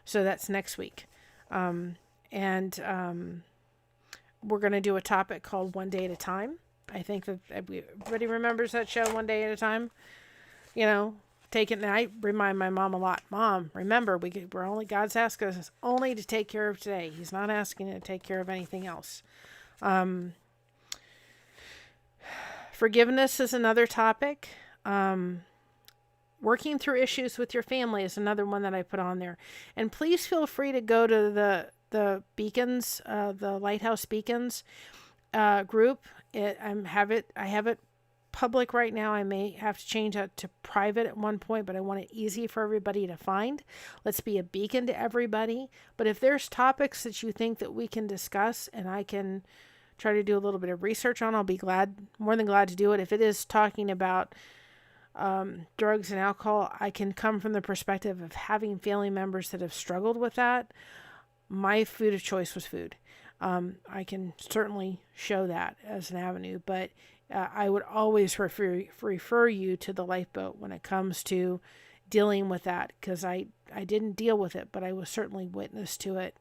So that's next week. And we're going to do a topic called One Day at a Time. I think that everybody remembers that show, One Day at a Time. Take it. And I remind my mom a lot. Mom, remember, God's asking us only to take care of today. He's not asking you to take care of anything else. Forgiveness is another topic. Working through issues with your family is another one that I put on there. And please feel free to go to the Beacons, the Lighthouse Beacons group. I have it public right now. I may have to change that to private at one point, but I want it easy for everybody to find. Let's be a beacon to everybody. But if there's topics that you think that we can discuss and I can try to do a little bit of research on, I'll be more than glad to do it. If it is talking about drugs and alcohol, I can come from the perspective of having family members that have struggled with that. My food of choice was food. I can certainly show that as an avenue, but I would always refer you to the lifeboat when it comes to dealing with that, because I didn't deal with it, but I was certainly witness to it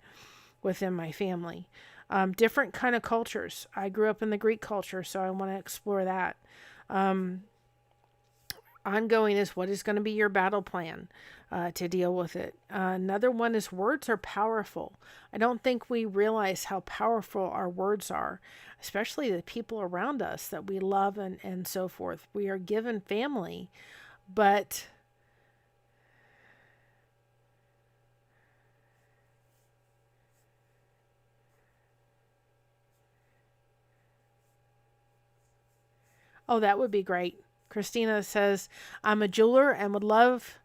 within my family. Different kind of cultures. I grew up in the Greek culture, so I want to explore that. Ongoing is what is going to be your battle plan to deal with it. Another one is words are powerful. I don't think we realize how powerful our words are, especially the people around us that we love and so forth. We are given family, but oh, that would be great. Christina says, I'm a jeweler and would love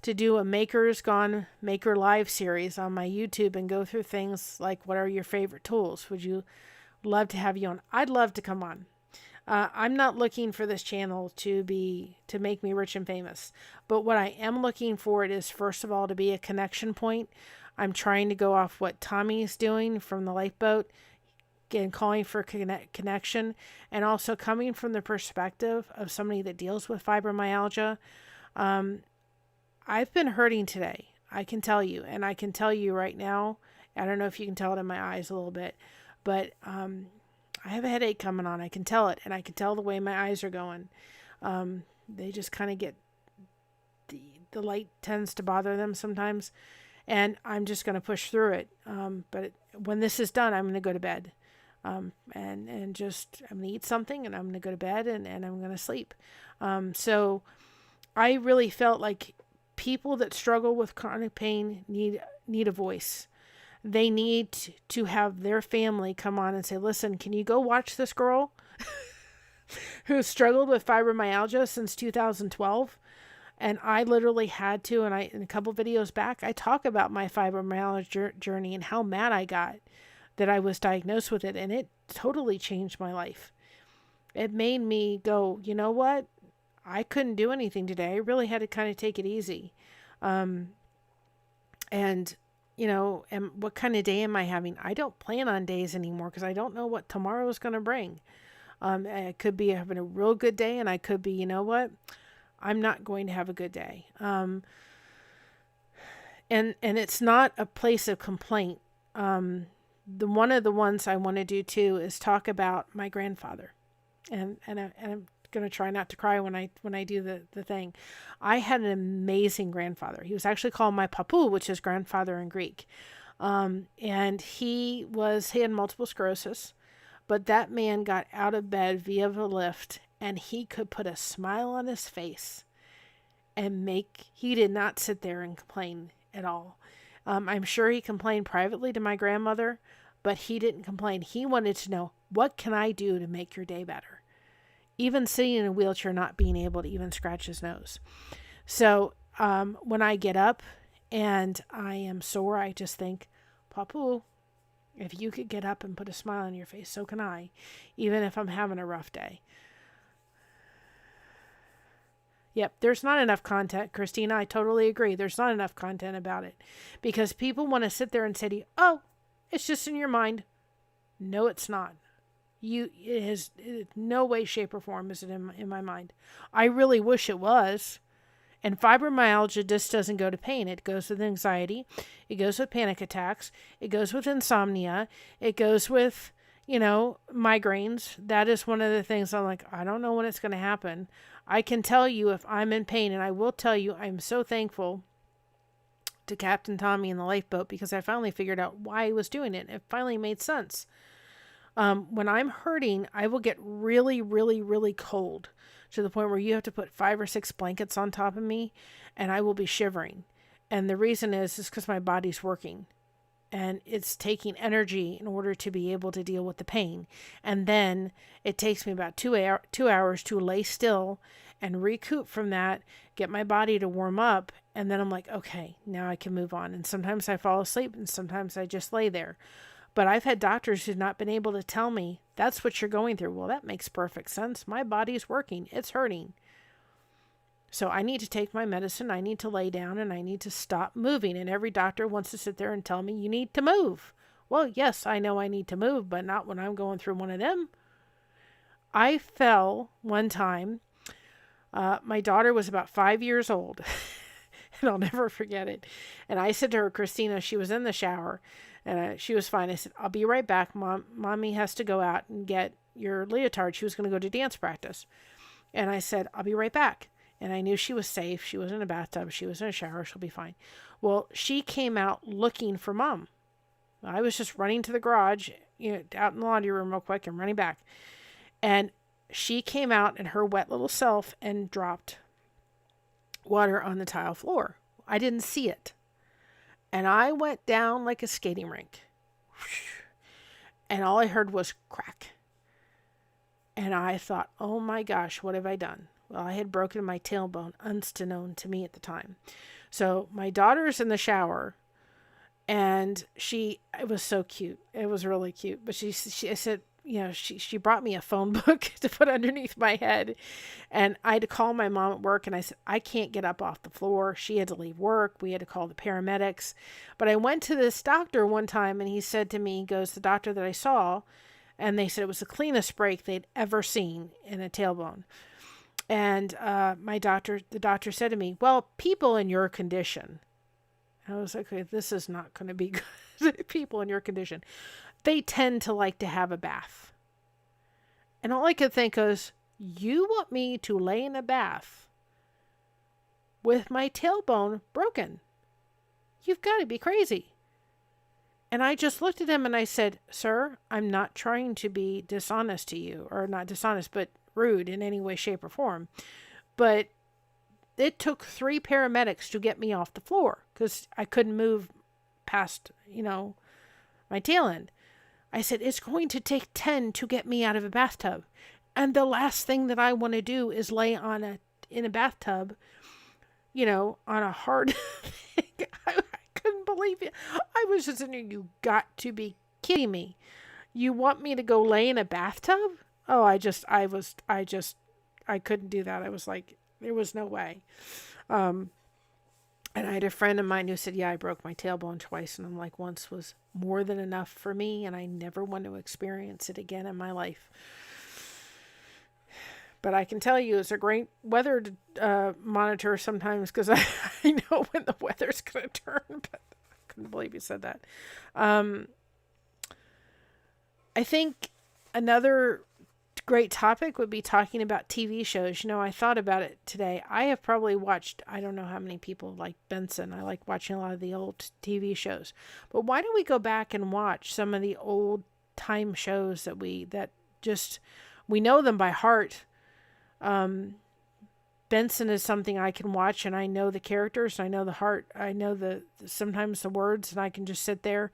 to do a Maker's Gone Maker Live series on my YouTube and go through things like what are your favorite tools? Would you love to have you on? I'd love to come on. I'm not looking for this channel to make me rich and famous. But what I am looking for it is, first of all, to be a connection point. I'm trying to go off what Tommy's doing from the lifeboat and calling for connection, and also coming from the perspective of somebody that deals with fibromyalgia. I've been hurting today. I can tell you, and I can tell you right now, I don't know if you can tell it in my eyes a little bit, but I have a headache coming on. I can tell it, and I can tell the way my eyes are going. They just kind of get, the light tends to bother them sometimes, and I'm just going to push through it. But when this is done, I'm going to go to bed. I'm going to eat something, and I'm going to go to bed, and I'm going to sleep. So I really felt like people that struggle with chronic pain need a voice. They need to have their family come on and say, listen, can you go watch this girl who struggled with fibromyalgia since 2012? And I literally had to, and in a couple videos back, I talk about my fibromyalgia journey and how mad I got that I was diagnosed with it, and it totally changed my life. It made me go, you know what? I couldn't do anything today. I really had to kind of take it easy. And, and what kind of day am I having? I don't plan on days anymore because I don't know what tomorrow is going to bring. I could be having a real good day, and I could be, you know what? I'm not going to have a good day. And it's not a place of complaint. One of the ones I want to do too is talk about my grandfather, and I'm going to try not to cry when I do the thing. I had an amazing grandfather. He was actually called my papu, which is grandfather in Greek. And he had multiple sclerosis, but that man got out of bed via the lift, and he could put a smile on his face and he did not sit there and complain at all. I'm sure he complained privately to my grandmother, but he didn't complain. He wanted to know, what can I do to make your day better? Even sitting in a wheelchair, not being able to even scratch his nose. So when I get up and I am sore, I just think, Papu, if you could get up and put a smile on your face, so can I, even if I'm having a rough day. Yep, there's not enough content, Christina. I totally agree. There's not enough content about it because people want to sit there and say to you, oh, it's just in your mind. No, it's not. It is no way, shape, or form is it in my mind. I really wish it was. And fibromyalgia just doesn't go to pain. It goes with anxiety. It goes with panic attacks. It goes with insomnia. It goes with, migraines. That is one of the things I'm like, I don't know when it's going to happen. I can tell you if I'm in pain, and I will tell you I'm so thankful to Captain Tommy in the lifeboat because I finally figured out why he was doing it. It finally made sense. When I'm hurting, I will get really, really, really cold to the point where you have to put 5 or 6 blankets on top of me and I will be shivering. And the reason is because my body's working and it's taking energy in order to be able to deal with the pain. And then it takes me about 2 hours to lay still and recoup from that, get my body to warm up. And then I'm like, okay, now I can move on. And sometimes I fall asleep and sometimes I just lay there. But I've had doctors who've not been able to tell me, that's what you're going through. Well, that makes perfect sense. My body's working. It's hurting. So I need to take my medicine. I need to lay down and I need to stop moving. And every doctor wants to sit there and tell me, you need to move. Well, yes, I know I need to move, but not when I'm going through one of them. I fell one time. My daughter was about 5 years old. And I'll never forget it. And I said to her, Christina, she was in the shower. And she was fine. I said, I'll be right back. Mommy has to go out and get your leotard. She was going to go to dance practice. And I said, I'll be right back. And I knew she was safe. She was in a bathtub. She was in a shower. She'll be fine. Well, she came out looking for Mom. I was just running to the garage, out in the laundry room real quick and running back. And she came out in her wet little self and dropped water on the tile floor. I didn't see it. And I went down like a skating rink. And all I heard was crack. And I thought, oh my gosh, what have I done? Well, I had broken my tailbone, unknown to me at the time. So my daughter's in the shower. And it was so cute. It was really cute. But I said, she brought me a phone book to put underneath my head. And I had to call my mom at work. And I said, I can't get up off the floor. She had to leave work. We had to call the paramedics. But I went to this doctor one time and he said to me, the doctor that I saw, and they said it was the cleanest break they'd ever seen in a tailbone. And the doctor said to me, well, people in your condition. I was like, okay, this is not going to be good. People in your condition. They tend to like to have a bath. And all I could think was, you want me to lay in a bath with my tailbone broken? You've got to be crazy. And I just looked at him and I said, sir, I'm not trying to be dishonest to you, or not dishonest, but rude in any way, shape, or form. But it took 3 paramedics to get me off the floor because I couldn't move past, my tail end. I said, it's going to take 10 to get me out of a bathtub. And the last thing that I want to do is lay in a bathtub, on a hard thing. I couldn't believe it. I was just saying, you got to be kidding me? You want me to go lay in a bathtub? Oh, I couldn't do that. I was like, there was no way. Um, and I had a friend of mine who said, yeah, I broke my tailbone twice. And I'm like, once was more than enough for me. And I never want to experience it again in my life. But I can tell you it's a great weather monitor sometimes because I know when the weather's going to turn. But I couldn't believe you said that. I think another great topic would be talking about TV shows. I thought about it today. I have probably watched, I don't know how many people like Benson. I like watching a lot of the old TV shows. But why don't we go back and watch some of the old time shows that we know them by heart. Benson is something I can watch and I know the characters, I know the heart, I know sometimes the words, and I can just sit there.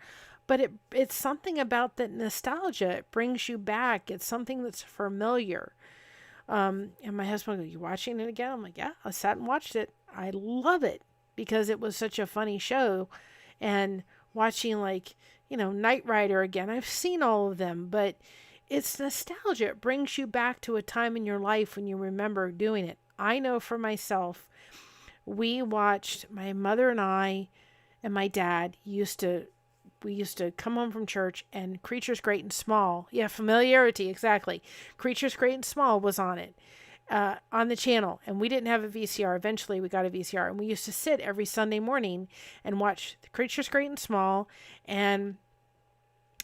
But it's something about that nostalgia. It brings you back. It's something that's familiar. And my husband goes, you watching it again? I'm like, yeah, I sat and watched it. I love it because it was such a funny show. And watching Knight Rider again, I've seen all of them, but it's nostalgia. It brings you back to a time in your life when you remember doing it. I know for myself, we watched, my mother and I and my dad we used to come home from church and Creatures Great and Small. Yeah, Familiarity, exactly. Creatures Great and Small was on it, on the channel. And we didn't have a VCR. Eventually we got a VCR. And we used to sit every Sunday morning and watch Creatures Great and Small and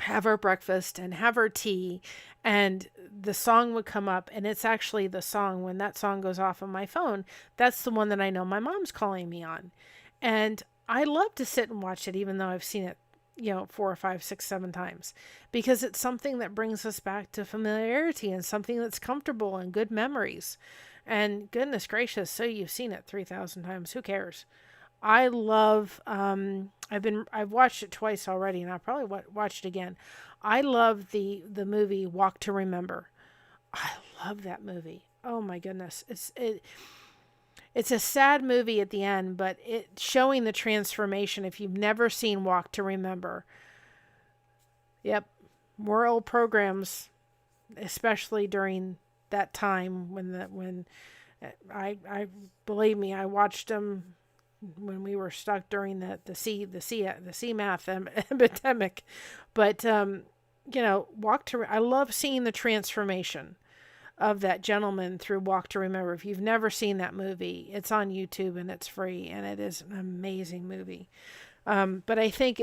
have our breakfast and have our tea. And the song would come up. And it's actually the song, when that song goes off on my phone, that's the one that I know my mom's calling me on. And I love to sit and watch it, even though I've seen it 4, 5, 6, 7 times, because it's something that brings us back to familiarity and something that's comfortable and good memories. And goodness gracious, so you've seen it 3,000 times. Who cares? I love, I've watched it twice already and I'll probably watch it again. I love the movie Walk to Remember. I love that movie. Oh my goodness. It's a sad movie at the end, but it's showing the transformation. If you've never seen Walk to Remember, yep, more old programs, especially during that time when I believe me, I watched them when we were stuck during the CMAF epidemic. But I love seeing the transformation of that gentleman through Walk to Remember. If you've never seen that movie, it's on YouTube and it's free, and it is an amazing movie. But I think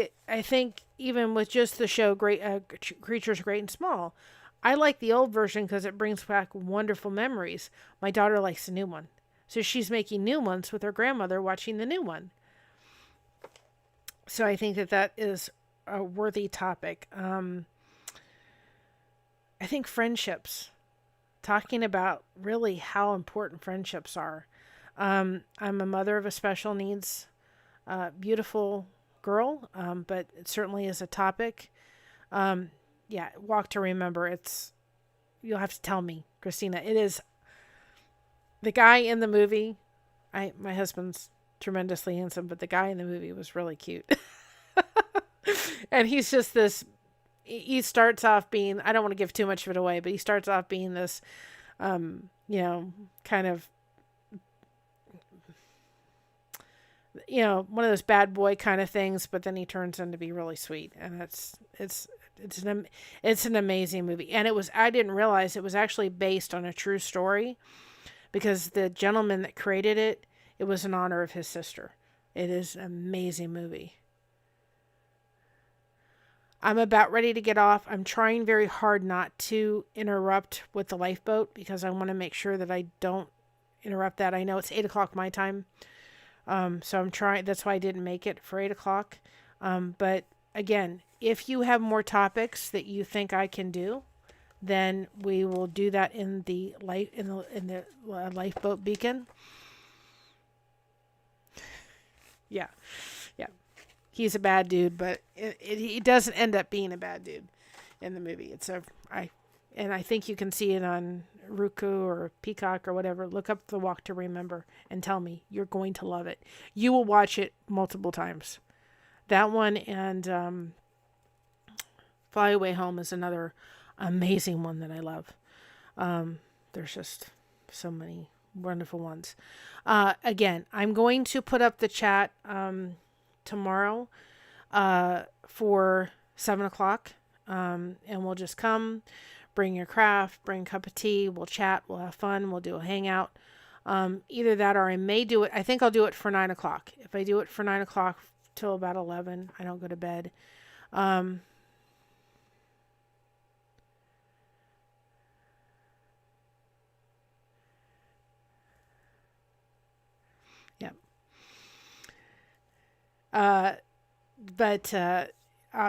even with just the show Creatures Great and Small, I like the old version because it brings back wonderful memories. My daughter likes the new one, so she's making new ones with her grandmother watching the new one. So I think that is a worthy topic. I think friendships. Talking about really how important friendships are. I'm a mother of a special needs, beautiful girl, but it certainly is a topic. Walk to Remember. You'll have to tell me, Christina. It is the guy in the movie. My husband's tremendously handsome, but the guy in the movie was really cute. And he's just this. He starts off being, I don't want to give too much of it away, but he starts off being this, kind of, one of those bad boy kind of things, but then he turns into be really sweet. And it's an amazing movie. And I didn't realize it was actually based on a true story, because the gentleman that created it was in honor of his sister. It is an amazing movie. I'm about ready to get off. I'm trying very hard not to interrupt with the lifeboat because I want to make sure that I don't interrupt that. I know it's 8 o'clock my time. So I'm trying. That's why I didn't make it for 8 o'clock. But again, if you have more topics that you think I can do, then we will do that in the lifeboat beacon. Yeah. He's a bad dude, but he doesn't end up being a bad dude in the movie. I think you can see it on Roku or Peacock or whatever. Look up The Walk to Remember and tell me. You're going to love it. You will watch it multiple times. That one and Fly Away Home is another amazing one that I love. There's just so many wonderful ones. Again, I'm going to put up the chat tomorrow for 7 o'clock. And we'll just come, bring your craft, bring a cup of tea, we'll chat, we'll have fun, we'll do a hangout. Either that or I may do it. I think I'll do it for 9 o'clock. If I do it for 9 o'clock till about 11, I don't go to bed. Yeah. But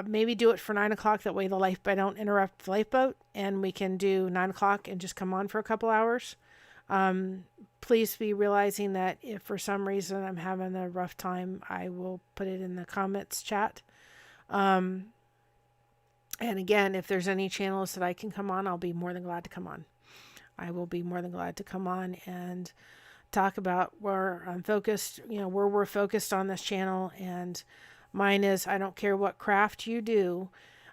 maybe do it for 9 o'clock. That way I don't interrupt the lifeboat, and we can do 9 o'clock and just come on for a couple hours. Please be realizing that if for some reason I'm having a rough time, I will put it in the comments chat. And again, if there's any channels that I can come on, I'll be more than glad to come on. I will be more than glad to come on and talk about where I'm focused, where we're focused on this channel. And mine is, I don't care what craft you do,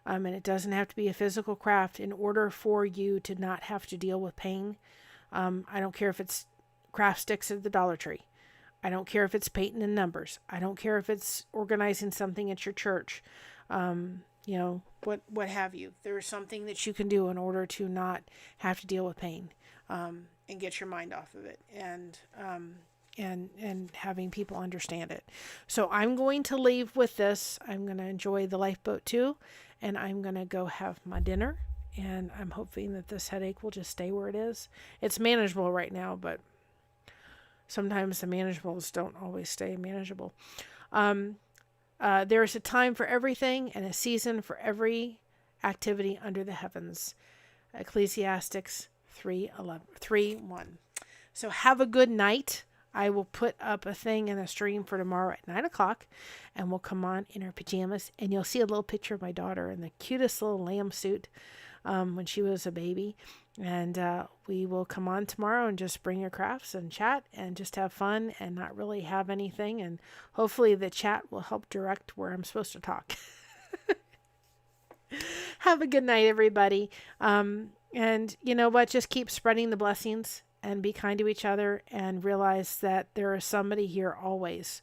and it doesn't have to be a physical craft in order for you to not have to deal with pain. I don't care if it's craft sticks at the Dollar Tree. I don't care if it's painting in numbers. I don't care if it's organizing something at your church. What have you. There's something that you can do in order to not have to deal with pain, and get your mind off of it, and having people understand it. So I'm going to leave with this. I'm going to enjoy the lifeboat too, and I'm going to go have my dinner, and I'm hoping that this headache will just stay where it is. It's manageable right now, but sometimes the manageables don't always stay manageable. There is a time for everything and a season for every activity under the heavens. Ecclesiastes 3:1. So have a good night. I will put up a thing in a stream for tomorrow at 9 o'clock, and we'll come on in our pajamas, and you'll see a little picture of my daughter in the cutest little lamb suit when she was a baby. And we will come on tomorrow and just bring your crafts and chat and just have fun and not really have anything. And hopefully the chat will help direct where I'm supposed to talk. Have a good night, everybody. And you know what? Just keep spreading the blessings and be kind to each other, and realize that there is somebody here always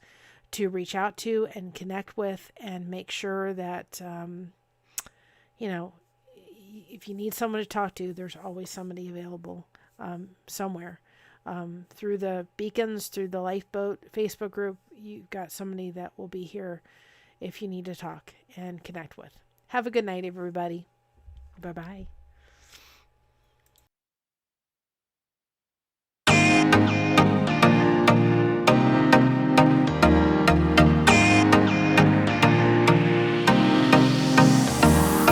to reach out to and connect with, and make sure that, if you need someone to talk to, there's always somebody available somewhere. Through the beacons, through the lifeboat Facebook group, you've got somebody that will be here if you need to talk and connect with. Have a good night, everybody. Bye-bye.